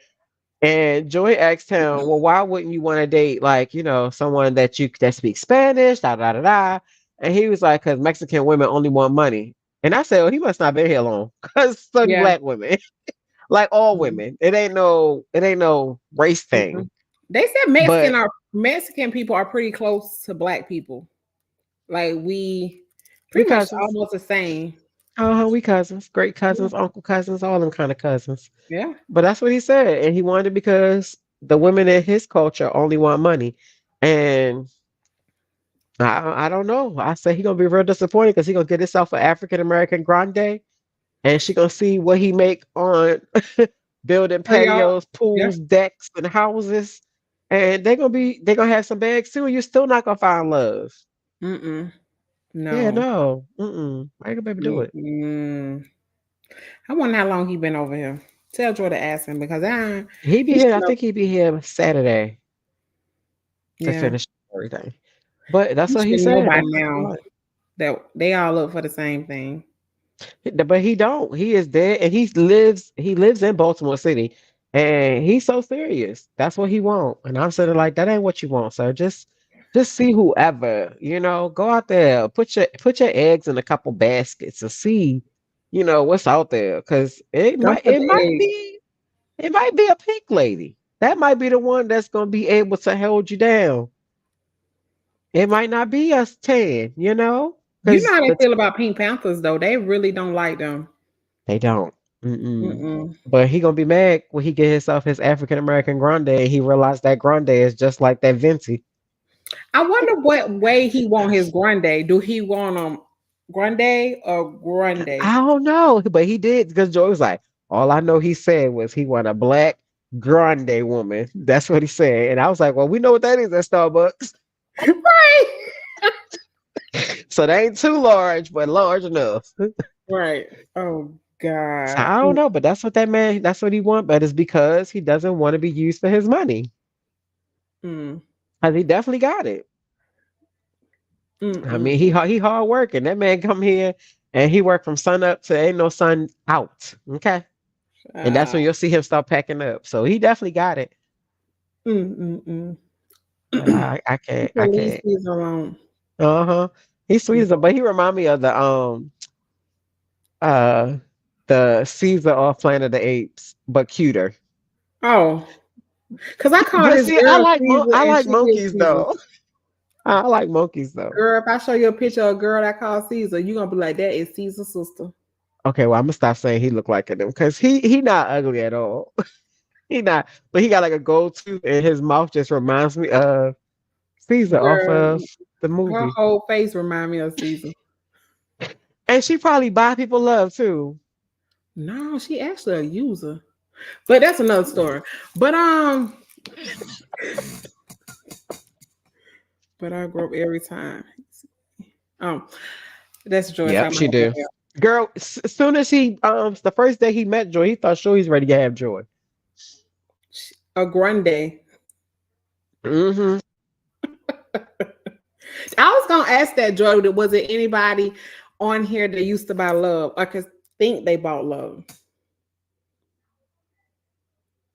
And Joy asked him, "Well, why wouldn't you want to date like someone that speaks Spanish, da da da da?" And he was like, "Because Mexican women only want money." And I said, "Well, he must not been here long, because so do Yeah. black women, like all Mhm. women. It ain't no race Mhm. thing." They said But Mexican people are pretty close to black people. Like we we pretty much cousins, almost the same. we cousins, great Yeah. cousins, uncle cousins, all them kind of cousins. Yeah. But that's what he said, and he wanted it because the women in his culture only want money, and I don't know. I say he gonna be real disappointed because he gonna get himself an African American grande, and she gonna see what he make on building So y'all, patios, yeah. pools, decks, and houses, and they gonna have some bags too. And you're still not gonna find love. Mm-mm. Yeah, No. no, I ain't gonna be able to do it. Mm-mm. I wonder how long he been over here. Tell Joy to ask him because He be he here. should I know. think he be here Saturday to Yeah, finish everything. But that's he what he should know said. by That's what he now want. that they all look for the same thing. But he don't. He is dead, and he lives in Baltimore City, and he's so serious. That's what he want. And I'm sitting like, that ain't what you want, sir. Just see whoever, go out there, put your eggs in a couple baskets and see, what's out there. Because it Don't might put it the might egg. be it might be a pink lady. That might be the one that's gonna be able to hold you down. It might not be us 10, You know because how they feel about Pink Panthers though. They really don't like them. they don't. Mm-mm. Mm-mm. But he gonna be mad when he get himself his African American grande and he realized that grande is just like that venti. I wonder what way he want his grande. Do he want them grande or grande? I don't know, but he did because Joy was like, all I know he said was he want a black grande woman. That's what he said, and I was like, well, we know what that is at Starbucks, Right. so they ain't too large, but large enough. Right. Oh So God. I don't know, but that's what that man, that's what he want. But it's because he doesn't want to be used for his money. Mm. Cause he definitely got it. Mm, I mm, mean, mm. he hard working. That man come here and he work from sun up to ain't no sun out. Okay. And that's Ah. when you'll see him start packing up. So he definitely got it. Mm, mm, But mm. I can't, At I least can't. he's alone. Uh-huh. He's sweet as a, but he remind me of uh the Caesar off Planet of the Apes, but cuter. Oh, because I call But this see, girl Caesar I and like she is monkeys Caesar. though. I like monkeys though. Girl, if I show you a picture of a girl that calls Caesar, you're gonna be like, that is Caesar's sister. Okay, well I'm gonna stop saying he look like him because he not ugly at all. He not, but he got like a gold tooth and his mouth just reminds me of Caesar off of Girl, the her movie. whole face remind me of Caesar. And she probably buy people love too. No, she actually a user. But that's another story. But but I grow up every time. Um, that's Joy Yep, talking she about her do. hair. Girl, as soon as he the first day he met Joy, he thought sure he's ready to have Joy. A grande. Mm-hmm. I was gonna ask that, Joy. Was it anybody on here that used to buy love? I could think they bought love.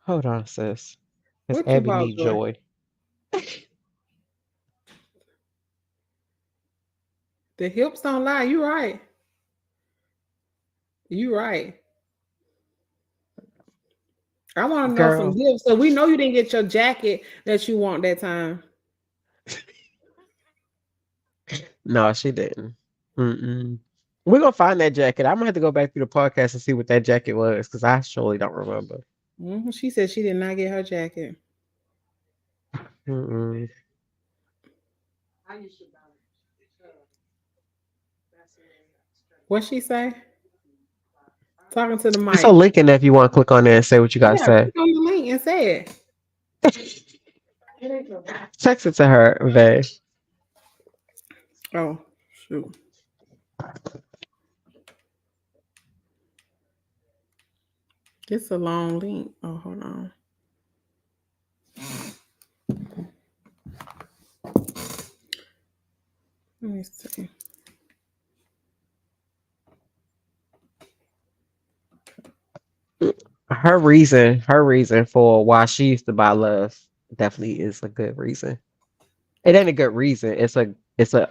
Hold on, sis. Because What you Abby bought, need Joy? Joy. The hips don't lie. You right. You right. I want to know some Girl. gifts. So we know you didn't get your jacket that you want that time. No, she didn't. Mm-mm. We're gonna find that jacket. I'm gonna have to go back through the podcast and see what that jacket was because I surely don't remember. She said she did not get her jacket. Mm-mm. What she say? Talking to the It's a mic. link in there if you want to click on there and say what you gotta Yeah, say. click on the link and say it. Text it to her, babe. Oh, shoot. It's a long link. Oh, hold on. Let me see. Her reason for why she used to buy love definitely is a good reason. It ain't a good reason. It's a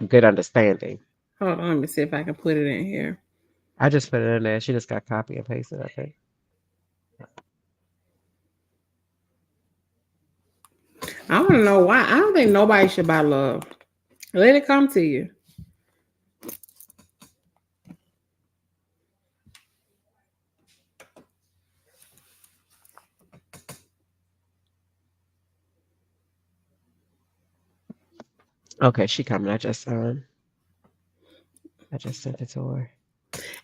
good understanding. Hold on. Let me see if I can put it in here. I just put it in there. She just got copy and pasted, I think. I want to know why. I don't think nobody should buy love. Let it come to you. Okay, she coming. I just sent it to her.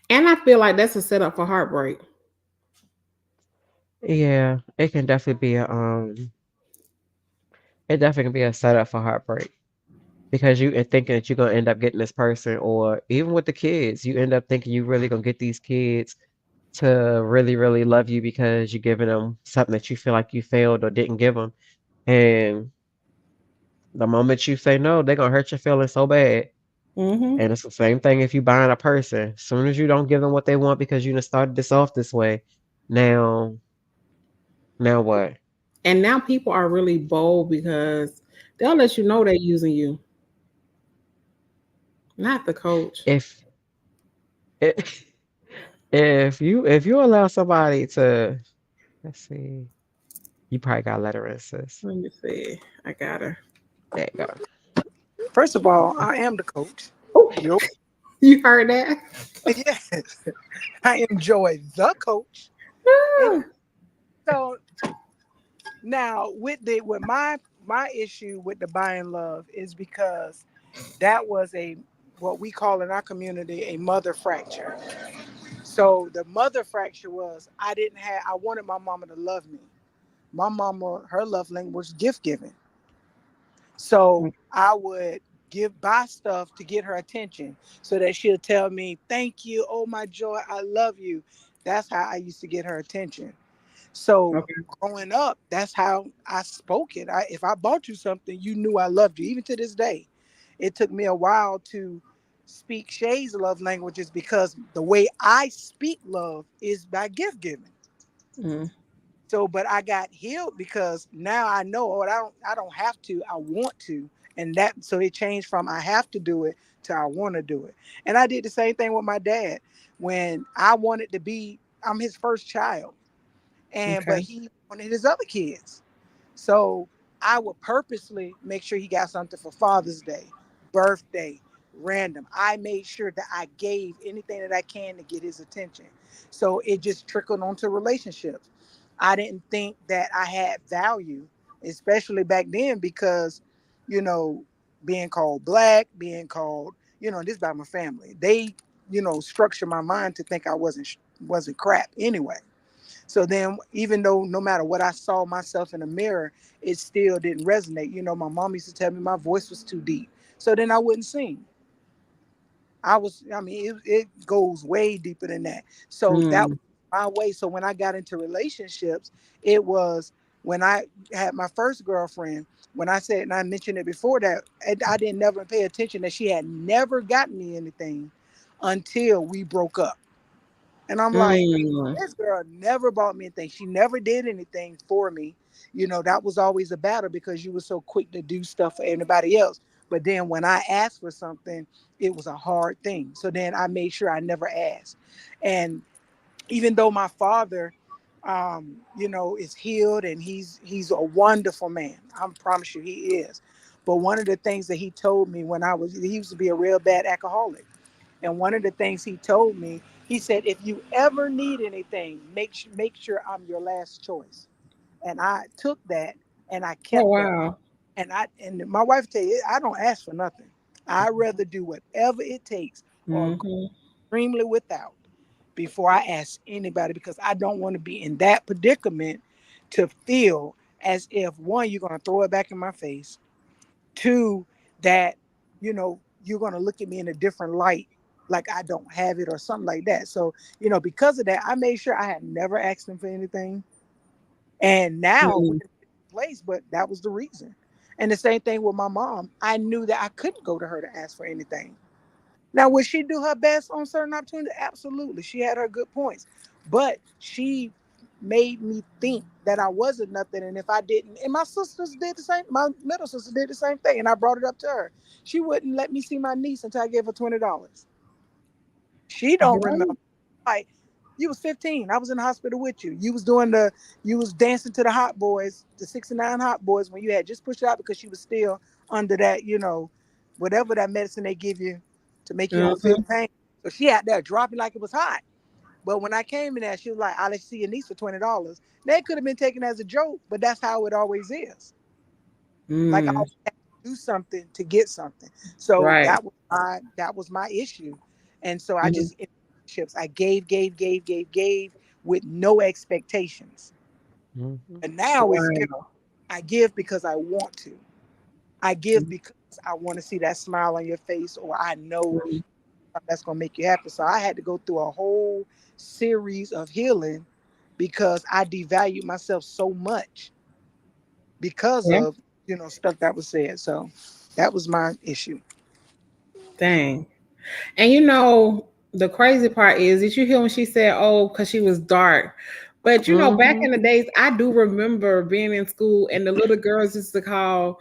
And I feel like that's a setup for heartbreak. Yeah, it can definitely be a it definitely can be a setup for heartbreak because you are thinking that you're gonna end up getting this person, or even with the kids, you end up thinking you really gonna get these kids to really, really love you because you're giving them something that you feel like you failed or didn't give them, and the moment you say no, they're gonna hurt your feelings so bad. Mm-hmm. And it's the same thing if you buying a person. As soon as you don't give them what they want because you done started this off this way, now, now what? And now people are really bold because they'll let you know they're using you, not the coach. If it, if you allow somebody to, let's see, you probably got letter in, sis. Let me see. I got her. There you go. First of all, I am the coach. Oh, Yo, you heard that? yes, I enjoy the coach. And Ah. so now with my issue with the buying love is because that was a what we call in our community a mother fracture. So the mother fracture was I wanted my mama to love me. My mama, her love language was gift giving. So I would buy stuff to get her attention so that she'll tell me, thank you, oh my joy, I love you. That's how I used to get her attention. So Okay. growing up, that's how I spoke it. If I bought you something, you knew I loved you. Even to this day, it took me a while to speak Shay's love languages because the way I speak love is by gift giving. Mm. So, but I got healed because now I know, oh, I don't have to, I want to. And that, so it changed from I have to do it to I want to do it. And I did the same thing with my dad when I wanted to be, I'm his first child. But Okay. he wanted his other kids. So I would purposely make sure he got something for Father's Day, birthday, random. I made sure that I gave anything that I can to get his attention. So it just trickled onto relationships. I didn't think that I had value, especially back then, because, you know, being called black, being called, this by my family. They, structure my mind to think I wasn't crap anyway. So then, even though no matter what I saw myself in the mirror, it still didn't resonate. My mom used to tell me my voice was too deep. So then I wouldn't sing. It goes way deeper than that. So that was Mm. my way. So when I got into relationships, it was when I had my first girlfriend, when I said, and I mentioned it before that, I didn't never pay attention that she had never gotten me anything until we broke up. And I'm like, Mm. this girl never bought me anything. She never did anything for me. That was always a battle because you were so quick to do stuff for everybody else. But then when I asked for something, it was a hard thing. So then I made sure I never asked. And even though my father, is healed and he's a wonderful man, I promise you he is. But one of the things that he told me he used to be a real bad alcoholic. And one of the things he told me, he said, if you ever need anything, make sure I'm your last choice. And I took that and I Oh kept that. wow. And my wife tell you, I don't ask for nothing. I rather do whatever it takes or go Hmm. extremely without before I ask anybody because I don't want to be in that predicament to feel as if one, you're gonna throw it back in my face. Two, that you're going to look at me in a different light, like I don't have it or something like that. So because of that, I made sure I had never asked him for anything. And now we're Mm. in a place, but that was the reason. And the same thing with my mom. I knew that I couldn't go to her to ask for anything. Now, would she do her best on certain opportunities? Absolutely. She had her good points. But she made me think that I wasn't nothing. And if I didn't, and my sisters did the same, my middle sister did the same thing. And I brought it up to her. She wouldn't let me see my niece until I gave her $20. She don't remember. Right. Like, you was 15. I was in the hospital with you. You was dancing to the Hot Boys, the 69 Hot Boys when you had just pushed it out because she was still under that, whatever that medicine they give you to make you don't feel Hmm. pain. So she had that dropping like it was hot. But when I came in there, she was like, I'll let you see your niece for $20. That could have been taken as a joke, but that's how it always is. Like I Mm. always had to do something to get something. So Right. that was my issue. And so I Mm. just in relationships, I gave with no expectations. Mhm. And now it's different. Wow. I give because I want to. I give because I want to see that smile on your face, or I know Mhm. that's gonna make you happy. So I had to go through a whole series of healing because I devalued myself so much because Yeah. of stuff that was said. So that was my issue. Dang. And the crazy part is, did you hear when she said, "Oh, because she was dark"? But back Mhm. in the days, I do remember being in school, and the little girls used to call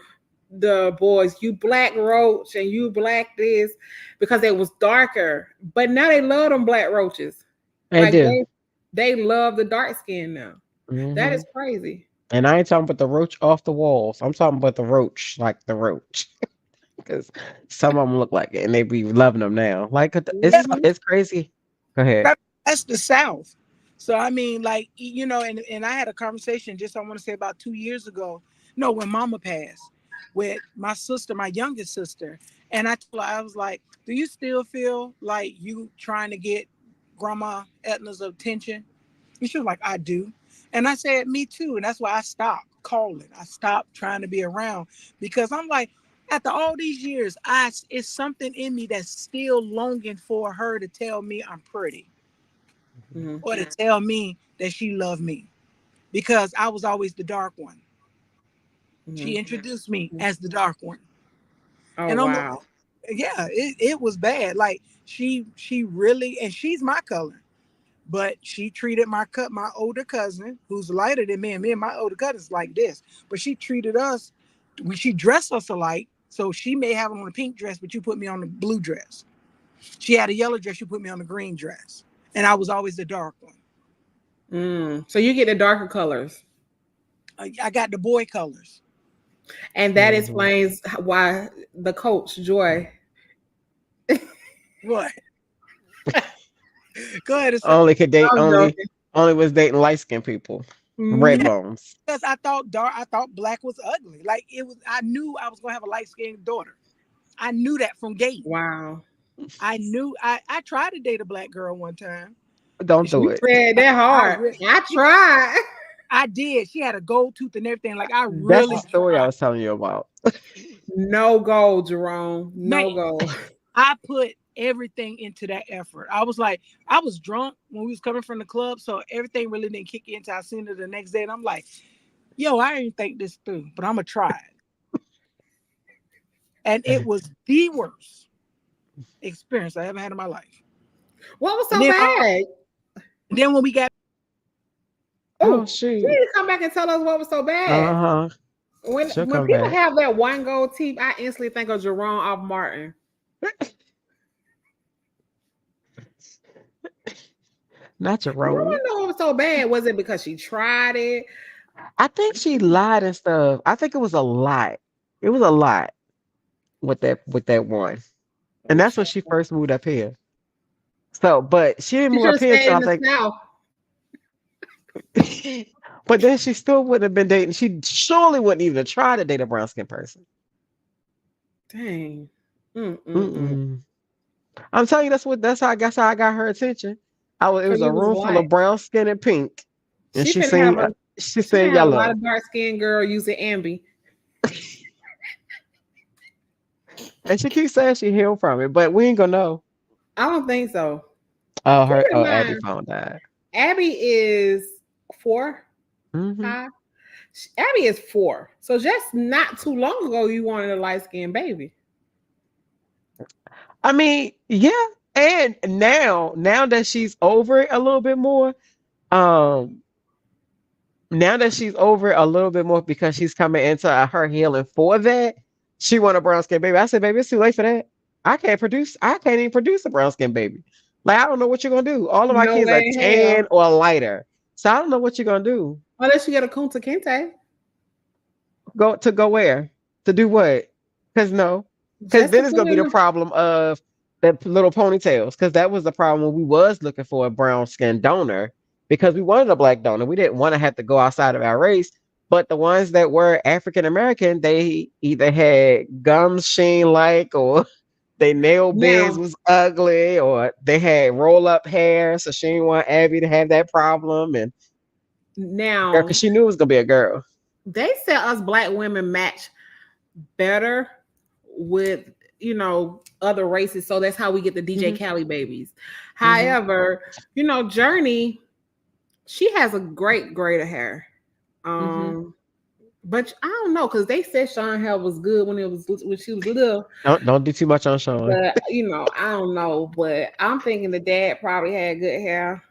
the boys, "You black roach," and "You black this," because it was darker. But now they love them black roaches. They Like do. they love the dark skin now. That is Mhm. crazy. And I ain't talking about the roach off the walls. I'm talking about the roach, like the roach, because some of them look like it, and they be loving them now. Like Yeah, it's crazy. Go ahead. that's the South. So I mean, like and I had a conversation just I want to say about 2 years ago. No, when Mama passed, with my sister, my youngest sister, and I told her I was like, "Do you still feel like you trying to get Grandma Etna's attention?" And she was like, "I do," and I said, "Me too," and that's why I stopped calling. I stopped trying to be around because I'm like, After all these years, it's something in me that's still longing for her to tell me I'm pretty, Mhm. or to tell me that she loved me, because I was always the dark one. She Mhm. introduced me as the dark one, Oh and I'm like, wow. yeah, it was bad. Like she really, and she's my color, but she treated my older cousin, who's lighter than me, and my older cousins like this. But she treated us, she dressed us alike. So she may have on a pink dress, but you put me on the blue dress. She had a yellow dress, you put me on the green dress, and I was always the dark one. So you get the darker colors, I got the boy colors. and that Mhm. explains why the coach Joy. What? Go ahead and say. Only could date I'm only joking. only was dating light skinned people. Red Mhm. Yeah, bones. because I thought dark, I thought black was ugly. Like it was. I knew I was gonna have a light skinned daughter. I knew that from gate. Wow. I knew. I tried to date a black girl one time. Don't And she, do You it. said that I hard. really, I tried. I did. She had a gold tooth and everything. Like I That's the really story I tried. was telling you about. No go, Jerome. Man, No go. I put everything into that effort. I was like, I was drunk when we was coming from the club, so everything really didn't kick in until I seen her the next day. And I'm like, yo, I didn't think this through, but I'm gonna try it. And it was the worst experience I ever had in my life. What was And so then, bad? when we got, Oh Oh, you shoot. need to come back and tell us what was so bad. Uh-huh. When She'll when come people back. have that one gold teeth, I instantly think of Jerome off Martin. Not I want Jerome. to know what was so bad. Was it because she tried it? I think she lied and stuff. I think it was a lot. It was a lot with that one. And I'm that's when sure. she first moved up here. So, but she didn't She move should up have here stayed till in I the think South. but then she still wouldn't have been dating. She surely wouldn't even have tried to date a brown skinned person. Dang. Mm. Mm-mm. I'm telling you, that's how I got her attention. It Because was you a was room full black. of brown skin and pink, and She finna have a she she finna seen have a lot yellow, of dark skinned girl using Ambi. and she keeps saying she healed from it, but we ain't gonna know. I don't think so. Her Keep in Abby mind, phone died. Abby is 4, Hmm 5. Abby is 4. So just not too long ago, you wanted a light skinned baby. I mean, yeah, and now that she's over it a little bit more, um, now that she's over it a little bit more because she's coming into her healing for that, she want a brown skin baby. I said, baby, it's too late for that. I can't even produce a brown skin baby. Like, I don't know what you're gonna do. All of my No kids way are in tan hell. or lighter. So I don't know what you're gonna do. Unless you get a Kunta Kinte. Go where? To do what? Because no. Because Just to then it's put gonna be in the the problem of the little ponytails. Because that was the problem when we was looking for a brown skin donor because we wanted a black donor. We didn't want to have to go outside of our race. But the ones that were African American, they either had gums sheen like, or they nail beds now. was ugly, or they had roll up hair. So she didn't want Abby to have that problem, and girl, because Now she knew it was gonna be a girl. they said us black women match better with other races, so that's how we get the DJ Hmm Khaled babies. hmm However, Journey, she has a great grade of hair. hmm But I don't know because they said Sean hair was good when she was little. Don't do too much on Sean. But I don't know. But I'm thinking the dad probably had good hair.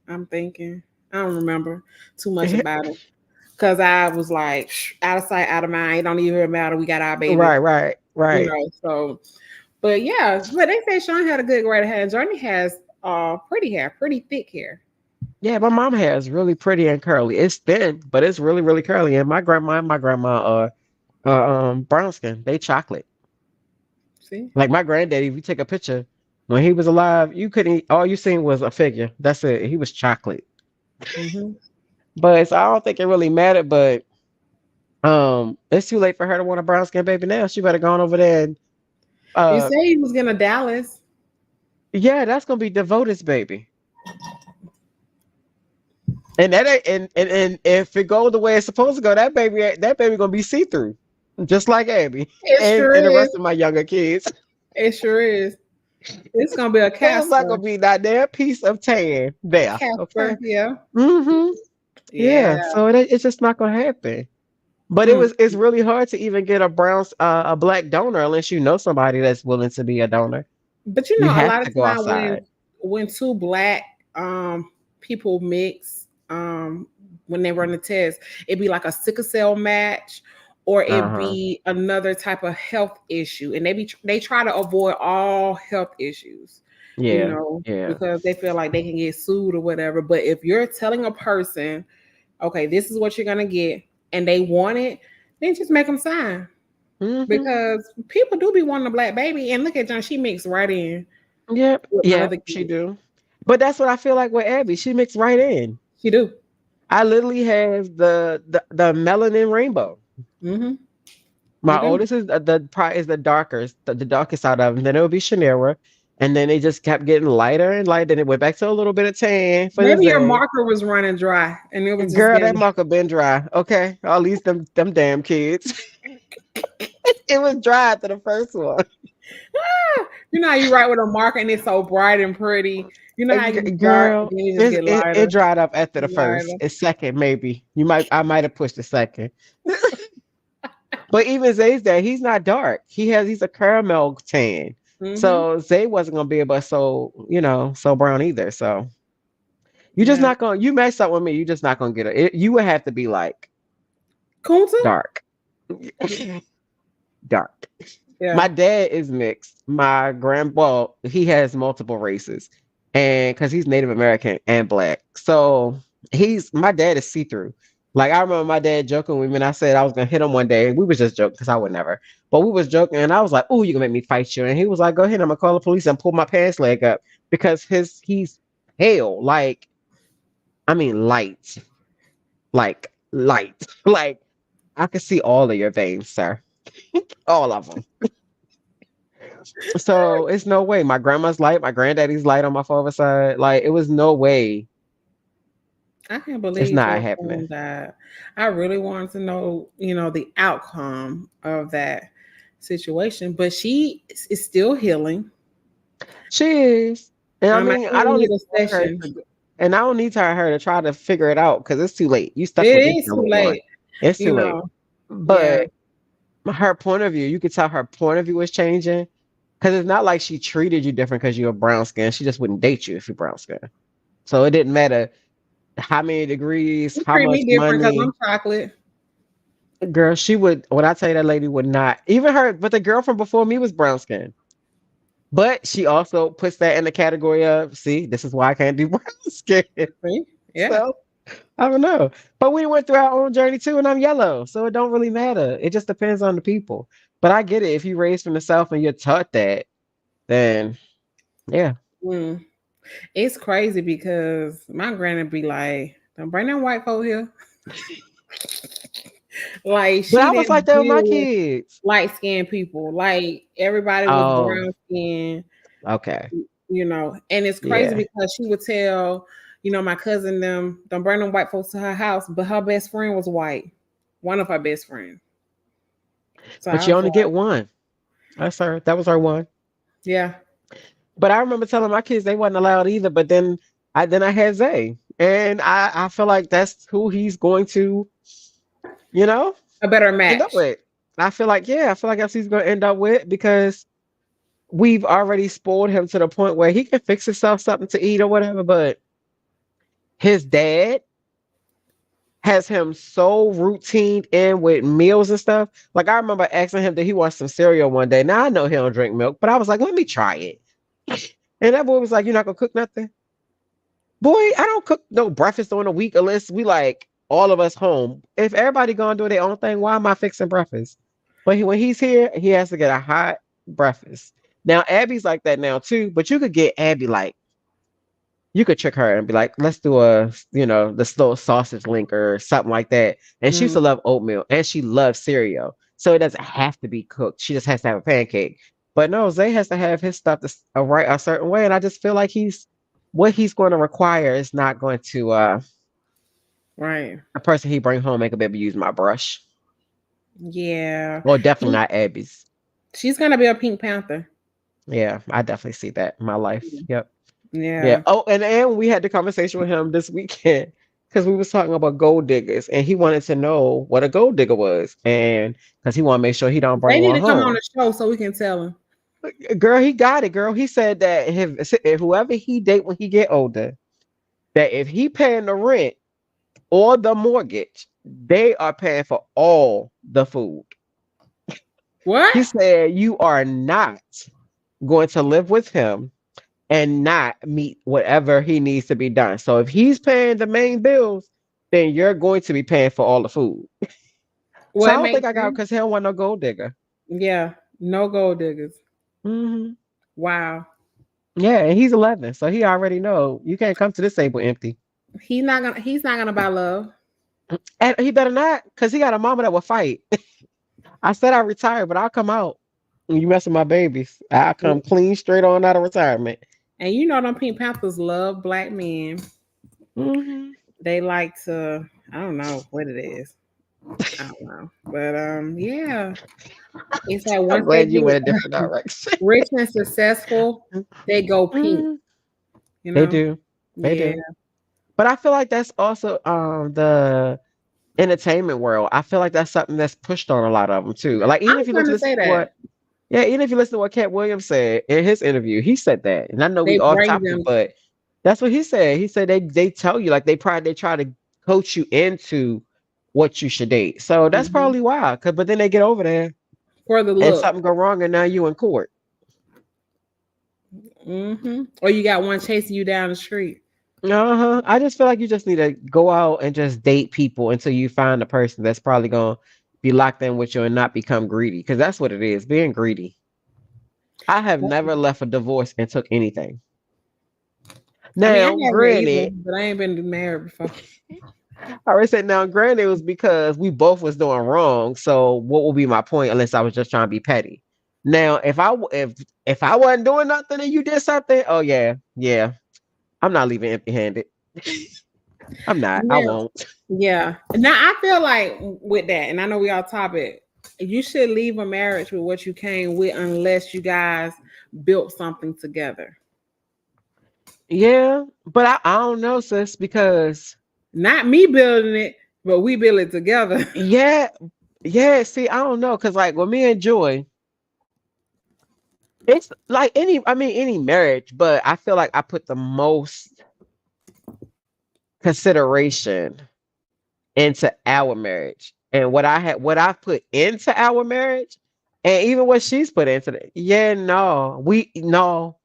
I'm thinking. I don't remember too much about it. Cause I was like, out of sight, out of mind. It don't even matter. We got our baby. Right. So but yeah, but they say Sean had a good grade of hair. Journey has pretty hair, pretty thick hair. Yeah, my mom hair is really pretty and curly. It's thin, but it's really, really curly. And my grandma brown skin. They chocolate. See? Like my granddaddy, if you take a picture when he was alive, you couldn't all you seen was a figure. That's it. He was chocolate. Mm-hmm. But so I don't think it really mattered, but it's too late for her to want a brown skin baby now. She better go on over there and You uh say he was gonna Dallas. yeah, that's gonna be Devoted's baby. And that ain't and if it goes the way it's supposed to go, that baby gonna be see-through. just like Abby It and sure the is. rest of my younger kids. It sure is. It's gonna be a There's not gonna Casper. be that damn piece of tan there. Okay. Casper, yeah. Mm-hmm. Yeah. Yeah. So it's just not gonna happen. But Mm. it's really hard to even get a black donor unless you know somebody that's willing to be a donor. But you You know, a have lot to of go time outside. when two black people mix, when they run the test, it'd be like a sickle cell match, or it'd Uh-huh. be another type of health issue, and they try to avoid all health issues, Yeah. Yeah. because they feel like they can get sued or whatever. But if you're telling a person, okay, this is what you're gonna get, and they want it, then just make them sign. Mm-hmm. Because people do be wanting a black baby, and look at John, she mixed right in Yep. with my Yeah, other she kids. do. But that's what I feel like with Abby. She mixed right in. She do. I literally have the melanin rainbow. Mm-hmm. You My do. oldest is is the darkest, the darkest out of them. Then it would be Shannara. And then they just kept getting lighter and lighter. Then it went back to a little bit of tan for the Maybe your Zay. marker was running dry, and it was just Girl, that getting. marker been dry. Okay. At least them damn kids. It was dry after the first one. You know how you write with a marker and it's so bright and pretty. You know how you dark and Girl, then you just get it lighter, dried up after the first. lighter. A second, maybe. I might have pushed the second. But even Zay's dad, he's not dark. He's a caramel tan. Mm-hmm. So Zay wasn't gonna be able to so brown either. So you're just Yeah. not gonna you mess up with me, you're just not gonna get it. You would have to be like Kunta? dark. Dark. Yeah. My dad is mixed. Well, he has multiple races. And because he's Native American and black. So my dad is see-through. Like I remember my dad joking with me and I said I was gonna hit him one day. We was just joking because I would never. But we was joking and I was like, "Oh, you gonna make me fight you?" And he was like, "Go ahead, I'm gonna call the police and pull my pants leg up because he's pale, like I mean light, light, like I can see all of your veins, sir, all of them." So it's no way. My grandma's light, my granddaddy's light on my father's side. Like it was no way. I can't It's believe not your happening. son died. I really wanted to know, the outcome of that situation. But she is still healing. She is. And I I mean, I think we don't need need a her session. and I don't need her to try to figure it out because it's too late. You stuck It with this is too little one. late, It's you too late. know. Yeah. But her point of view, you could tell her point of view is changing. Because it's not like she treated you different because you're brown skin. She just wouldn't date you if you're brown skin. So it didn't matter how many degrees, You how treat me much different because money. I'm chocolate. Girl, she would. When I tell you that lady would not even her, but the girl from before me was brown skin. But she also puts that in the category of, see, this is why I can't do brown skin. See? Yeah. So I don't know. But we went through our own journey too, and I'm yellow, so it don't really matter. It just depends on the people. But I get it. If you raised from the South and you're taught that, then yeah. Mm. It's crazy because my granny be like, "Don't bring them white folk here." Like But she I was like didn't that with my deal with kids. light skinned people. Like everybody was Oh, brown skin, okay. And it's crazy Yeah. because she would tell, my cousin them, don't bring them white folks to her house, but her best friend was white. One of her best friends. So But I you was only like, get one. That's her. That was her one. yeah. But I remember telling my kids they wasn't allowed either. But then I had Zay. And I feel like that's who he's going to, you know, A better end up match. with. I feel like that's who he's gonna end up with because we've already spoiled him to the point where he can fix himself something to eat or whatever, but his dad has him so routined in with meals and stuff. Like I remember asking him that he wants some cereal one day. Now I know he don't drink milk, but I was like, let me try it. And that boy was like, "You're not gonna cook nothing?" Boy, I don't cook no breakfast on a week unless we like all of us home. If everybody gonna do their own thing, why am I fixing breakfast? But when he's here, he has to get a hot breakfast. Now Abby's like that now too, but you could get Abby like you could trick her and be like, let's do the slow sausage link or something like that. And she used Mm, to love oatmeal and she loves cereal. So it doesn't have to be cooked. She just has to have a pancake. But no, Zay has to have his stuff a certain way. And I just feel like what he's going to require is not going to right. a person he bring home ain't gonna be able to use my brush. Yeah. Well, definitely not Abby's. She's gonna be a Pink Panther. Yeah, I definitely see that in my life. Yep. Yeah. Yeah. Oh, and we had the conversation with him this weekend because we was talking about gold diggers, and he wanted to know what a gold digger was, and because he want to make sure he don't They bring need one to come on home. the show so we can tell him. Girl, he got it. Girl, he said that if whoever he date when he get older, that if he paying the rent or the mortgage, they are paying for all the food. He What? said you are not going to live with him and not meet whatever he needs to be done. So if he's paying the main bills, then you're going to be paying for all the food. So Well, I it don't think makes I got sense. because he don't want no gold digger. Yeah. No gold diggers. Hmm. Wow. Yeah, and he's 11, so he already know you can't come to this table empty. He's not gonna buy love. And he better not, because he got a mama that will fight. I said I retired, but I'll come out. When you mess with my babies, I'll come clean straight on out of retirement. And you know them Pink Panthers love black men. Hmm. They like to, I don't know what it is. I don't know. But yeah. It's like I'm once they glad you get went a different direction. rich and successful, they go pink, Mhm. you They know? do. They Yeah. do. But I feel like that's also the entertainment world. I feel like that's something that's pushed on a lot of them too. Like I even was if you gonna listen say to that. what, yeah, even if you listen to what Cat Williams said in his interview, he said that. And I know we They off bring topic, them but that's what he said. He said they tell you like they try to coach you into what you should date. So that's mhm, probably why. But then they get over there for the and look. something go wrong and now you in court. Or you got one chasing you down the street. Uh-huh. I just feel like you just need to go out and just date people until you find a person that's probably gonna be locked in with you and not become greedy. Because that's what it is, being greedy. I have never left a divorce and took anything. I mean, I Now, never either, granted, but I ain't been married before. I already said now, granted, it was because we both was doing wrong. So what would be my point unless I was just trying to be petty? Now, if I wasn't doing nothing and you did something, oh yeah, yeah, I'm not leaving empty-handed. I'm not. I Yeah. won't. Yeah. Now I feel like with that, and I know we all topic, you should leave a marriage with what you came with unless you guys built something together. Yeah, but I don't know, sis, because Not me building it, but we build it together. yeah, yeah. See, I don't know, because like with me and Joy, it's like any marriage, but I feel like I put the most consideration into our marriage and what I put into our marriage, and even what she's put into it. Yeah, no, we no.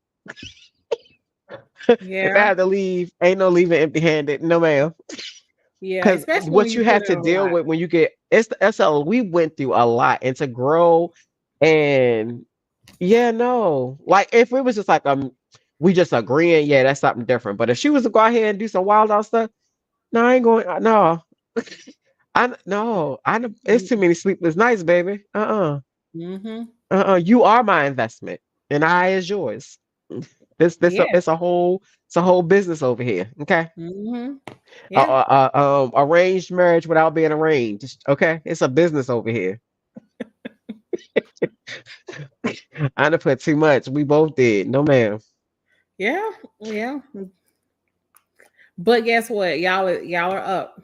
If I Yeah. had to leave, ain't no leaving empty-handed, no ma'am. Yeah. Because Especially when what you you put have in to a deal lot. with when you get it's a we went through a lot and to grow and yeah, no. Like if it was just like we just agreeing, yeah, that's something different. But if she was to go out here and do some wild out stuff, no, I ain't going no. I no, it's too many sleepless nights, baby. Mm-hmm. You are my investment and I is yours. Yeah. It's a whole business over here. Okay. Mm-hmm. Yeah. Arranged marriage without being arranged. Okay, it's a business over here. I done put too much. We both did. No, ma'am. Yeah. Yeah. But guess what? Y'all are up.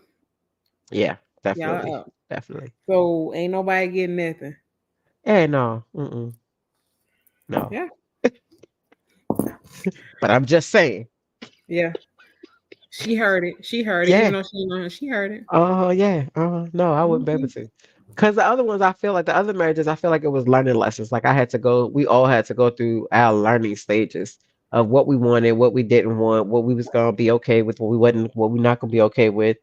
Yeah, Y'all are definitely, up. definitely. So ain't nobody getting nothing. Hey, no, mm-mm, no. Yeah. But I'm just saying. Yeah. She heard it. She heard it. Even Yeah. though she know she heard it. Yeah. No, I wouldn't be able Mhm. to. Because the other ones, I feel like the other marriages, I feel like it was learning lessons. Like we all had to go through our learning stages of what we wanted, what we didn't want, what we was gonna be okay with, what we wasn't, what we not gonna be okay with.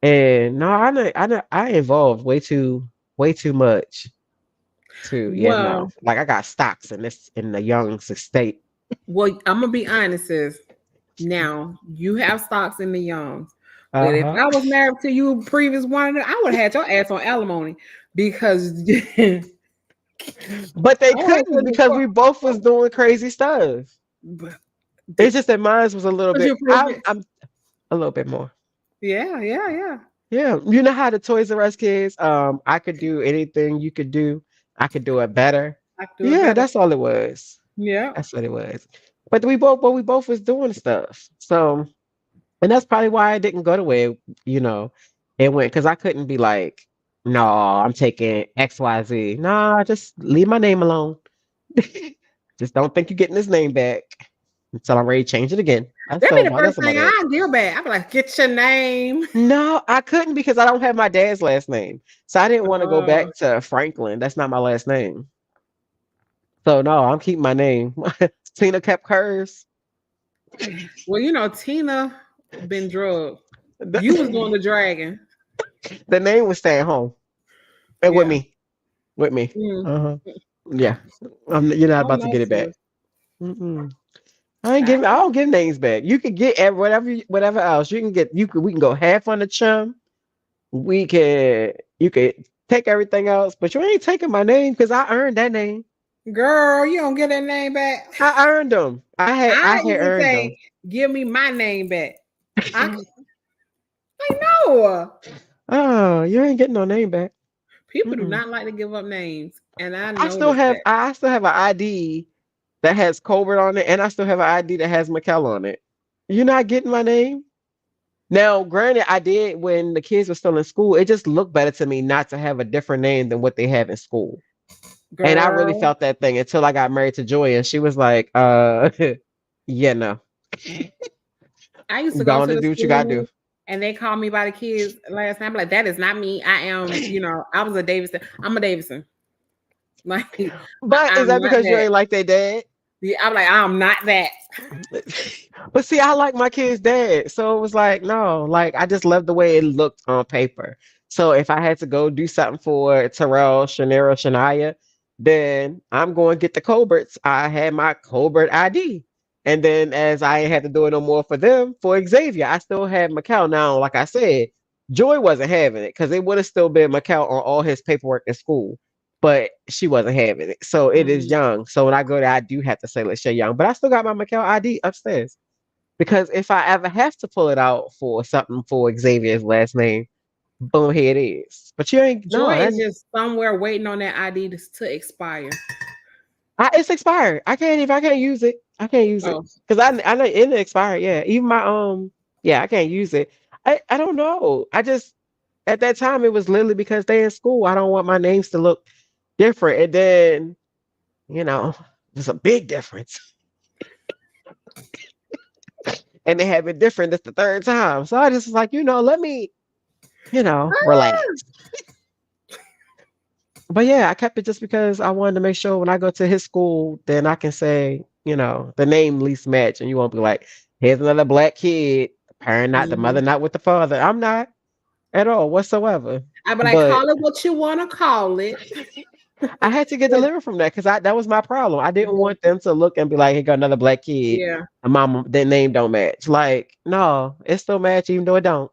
And no, I involved way too much to yeah, no. Well, Like I got stocks in the Young's estate. I'm gonna be honest, sis. Now you have stocks in the Youngs, but if Uh-huh. I was married to you previous one, I would have had your ass on alimony because But they I wanna couldn't say because before, we both was doing crazy stuff. but It's just that mine was a little was bit you previous? I'm a little bit more. Yeah. Yeah, you know how the Toys R Us kids, I could do anything you could do. I could do it better. I can do it Yeah, better. that's all it was. Yeah. That's what it was. But we both was doing stuff. So, and that's probably why I didn't go the way, you know, it went because I couldn't be like, no, I'm taking XYZ. Nah, just leave my name alone. Just don't think you're getting this name back until I'm ready to change it again. That'd be the That's first about thing it. I deal back. I'd be like, get your name. No, I couldn't because I don't have my dad's last name. So I didn't want to go Uh, back to Franklin. That's not my last name. So no, I'm keeping my name. Tina kept hers. well, Tina been drugged. You was The, doing the dragon. the name was staying home and with Yeah. me. With me. Mm. Uh-huh. Yeah. You're not Oh, about to no, get it back. sis. Mm-mm. I, I don't give names back. You can get whatever else. You can get we can go half on the chum. You could take everything else, but you ain't taking my name because I earned that name. girl, you don't get that name back. I earned them. I I had even earned them. say, give me my name back. I know Oh, you ain't getting no name back. people do Mm-mm. not like to give up names, and I noticed that. I still have an ID that has Colbert on it, and I still have an ID that has McKell on it. You're not getting my name? Now, granted, I did when the kids were still in school. It just looked better to me not to have a different name than what they have in school. And I really Girl, felt that thing until I got married to Joy, and she was like, yeah, no. I used to Go go on to and the do what you gotta do. school and they called me by the kids last night. I'm like, that is not me. I am, I was a Davidson. I'm a Davidson. Like, But is I'm that not because you that. ain't like their dad? Yeah, I'm like, I'm not that. But see, I like my kid's dad. So it was like, no, like I just loved the way it looked on paper. So if I had to go do something for Terrell, Shanera, Shania, then I'm going to get the Colberts. I had my Colbert ID. And then as I ain't had to do it no more for them, for Xavier, I still had Macau. Now, like I said, Joy wasn't having it because it would have still been Macau on all his paperwork in school, but she wasn't having it. So it is Mhm. Young. So when I go there, I do have to say Lachey Young, but I still got my Macau ID upstairs because if I ever have to pull it out for something for Xavier's last name, boom, here it is. But you ain't no, Joy that is just somewhere waiting on that ID to expire. it's expired. I can't use it. I can't use it Oh, because I know it expired. Yeah, even my yeah, I can't use it. I don't know. I just at that time it was literally because they in school. I don't want my names to look different, and then you know there's a big difference, and they have been different. This the third time, so I just was like, let me relax. But yeah, I kept it just because I wanted to make sure when I go to his school, then I can say, the name least match, and you won't be like, here's another black kid, the parent not the mother, mhm. not with the father. I'm not at all whatsoever. I be like, But call it what you want to call it. I had to get But delivered from that because that was my problem. I didn't but, want them to look and be like, "Here got another black kid." yeah, And mama, their name don't match. Like, no, it still match even though it don't.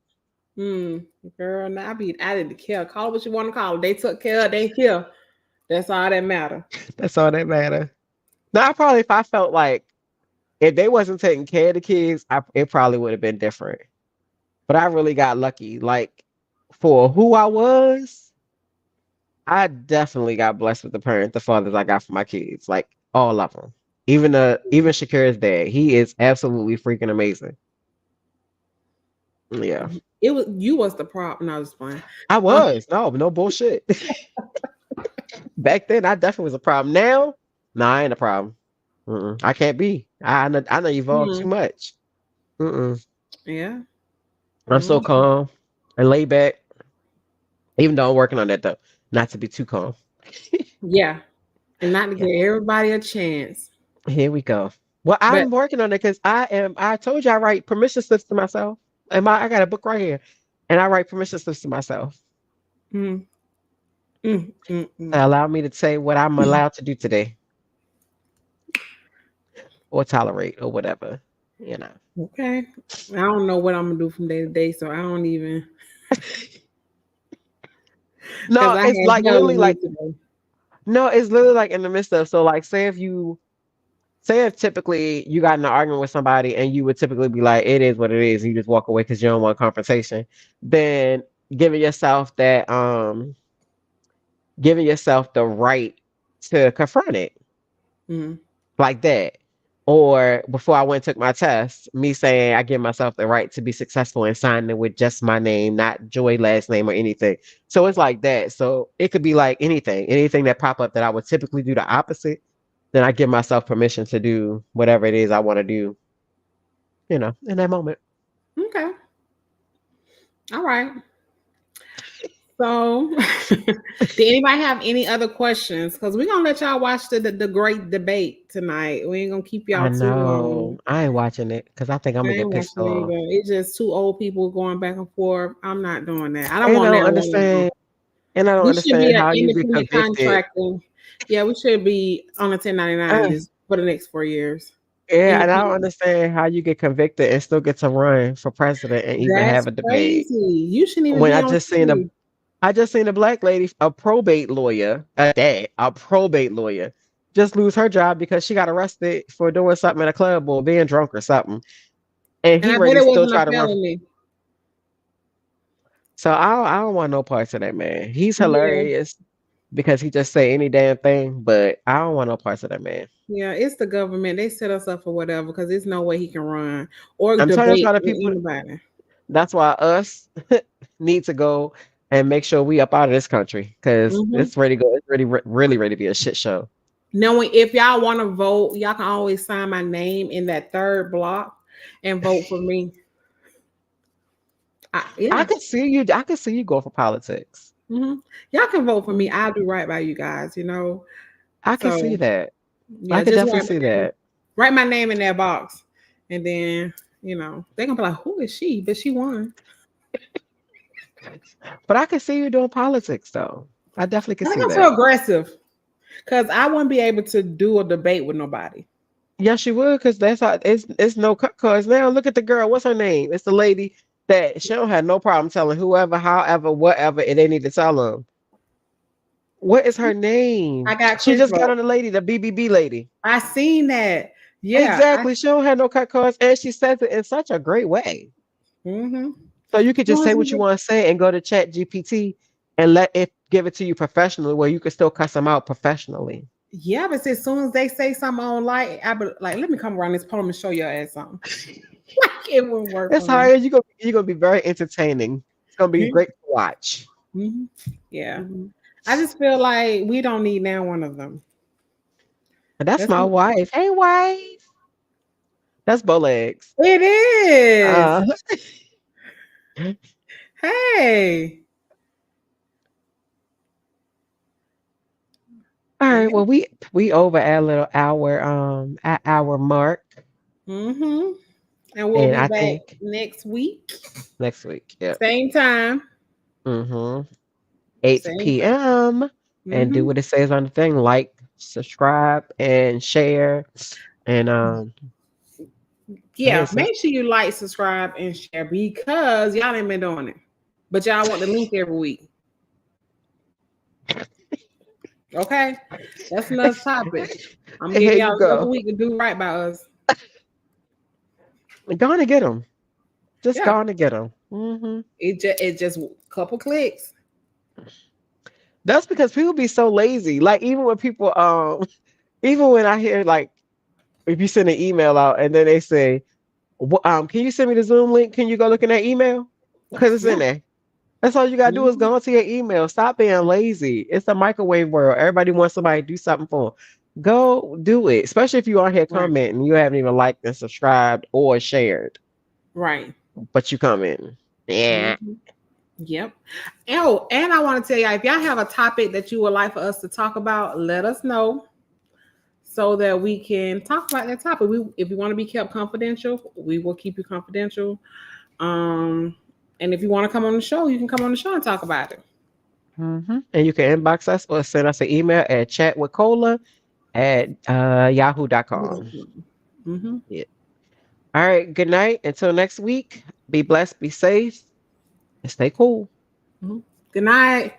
mm, girl, now I didn't care. Call it what you want to call it. They took care. They here. That's all that matter. That's all that matter. Now, I probably if I felt like if they wasn't taking care of the kids, it probably would have been different. But I really got lucky. Like for who I was, I definitely got blessed with the fathers I got for my kids. Like all of them. Even Shakira's dad. He is absolutely freaking amazing. Yeah. It was you was the problem. No, I was playing. I Uh, was. No, no bullshit. Back then I definitely was a problem. Now, nah, I ain't a problem. I can't be. I know evolved too hmm, much. Mm-mm. yeah. I'm so Mhm. calm and laid back. Even though I'm working on that though, not to be too calm. Yeah. And not to Yeah. give everybody a chance. Here we go. Well, But I'm working on it because I told you I write permission slips to myself. I got a book right here. And I write permission slips to myself. mm, mm. To allow me to say what I'm allowed to do today or tolerate or whatever. You know. Okay. I don't know what I'm gonna do from day to day, so I don't even because No, I it's had like hell literally in me like today. no, it's literally like in the midst of so like say if typically you got in an argument with somebody and you would typically be like, it is what it is, you just walk away because you don't want confrontation, then giving yourself that giving yourself the right to confront it Mhm. like that. Or before I went and took my test, me saying I give myself the right to be successful and signing it with just my name, not Joy last name or anything. So it's like that. So it could be like anything that pop up that I would typically do the opposite. Then I give myself permission to do whatever it is I want to do, in that moment. Okay. All right. So, did anybody have any other questions? Because we're gonna let y'all watch the great debate tonight. We ain't gonna keep I y'all too long. know. I ain't watching it because I think I'm I gonna ain't get pissed watching off. either. It's just two old people going back and forth. I'm not doing that. I don't And I want don't that one. understand. And I don't We should be understand an how you get independent convicted. contractor. Yeah, we should be on a 1099 Uh, this for the next 4 years. yeah, and I don't Independent. understand how you get convicted and still get to run for president and even That's have a debate. crazy. You shouldn't even When be on TV. I just seen a black lady, a probate lawyer, a probate lawyer, just lose her job because she got arrested for doing something in a club or being drunk or something, and And he I bet ready it still wasn't a try to run. felony. So I don't want no parts of that man. He's Yeah. hilarious because he just say any damn thing, but I don't want no parts of that man. Yeah, it's the government. They set us up for whatever because there's no way he can run or I'm trying to debate tell the with people anybody. that's why us need to go and make sure we up out of this country because Hmm. it's ready to go. It's ready, really ready to be a shit show. Knowing if y'all want to vote, y'all can always sign my name in that third block and vote for me. Yeah. I could see you go for politics. Hmm. Y'all can vote for me. Mhm. I'll do right by you guys, you know. I could see So that. I yeah, could just definitely see that. write my name in that box. And then, they're gonna be like, who is she? But she won. But I could see you doing politics though. I definitely could I think see I'm that. so aggressive because I wouldn't be able to do a debate with nobody. Yes, you would, because that's how it's no cut cards now. Look at the girl. What's her name? It's the lady that she don't have no problem telling whoever, however, whatever, and they need to tell them. What is her I name? got She Chris just got vote. on the lady, the BBB lady. I seen that. Yeah. Exactly. She don't have no cut cards, and she says it in such a great way. Mm-hmm. So you could just say what you want to say and go to Chat GPT and let it give it to you professionally, where you can still cuss them out professionally. Yeah, but as soon as they say something on light, I be like, let me come around this poem and show your ass something. Like it wouldn't work It's for me. hard. You're gonna be very entertaining. It's gonna be great to watch. Mm-hmm. Yeah. Mhm. I just feel like we don't need now one of them. And that's That's my wife. Hey, wife. That's Bowlegs. it is. Uh, Hey. all right. Yeah. Well, we over at a little hour at our mark, Mm-hmm. And we'll and be I back think next week. next week. Yep. Same time. Mm-hmm. 8 Same time. p.m. And do Mm-hmm. what it says on the thing. Like, subscribe, and share. And Yeah, hey, sis. make sure you like, subscribe, and share because y'all ain't been doing it. But y'all want the link every week. Okay? That's another topic. I'm Here giving you y'all another go. week to do right by us. Go on and get them. Just go Yeah. on and get them. Mm-hmm. It just a couple clicks. That's because people be so lazy. Like even when people even when I hear like if you send an email out and then they say, can you send me the Zoom link? Can you go look in that email? Because it's in Yeah. there. That's all you gotta do is Mhm. go into your email. Stop being lazy. It's a microwave world. Everybody wants somebody to do something for 'em. Go do it. Especially if you are here Right. commenting and you haven't even liked and subscribed or shared, Right. but you come in. Yeah. Mhm. Yep. Oh, and I want to tell you if y'all have a topic that you would like for us to talk about, let us know so that we can talk about that topic. If you want to be kept confidential, we will keep you confidential. And if you want to come on the show, you can come on the show and talk about it. Mm-hmm. And you can inbox us or send us an email at chatwithcola@yahoo.com. Mm-hmm. Yeah. All right. Good night. Until next week, be blessed, be safe, and stay cool. Mm-hmm. Good night.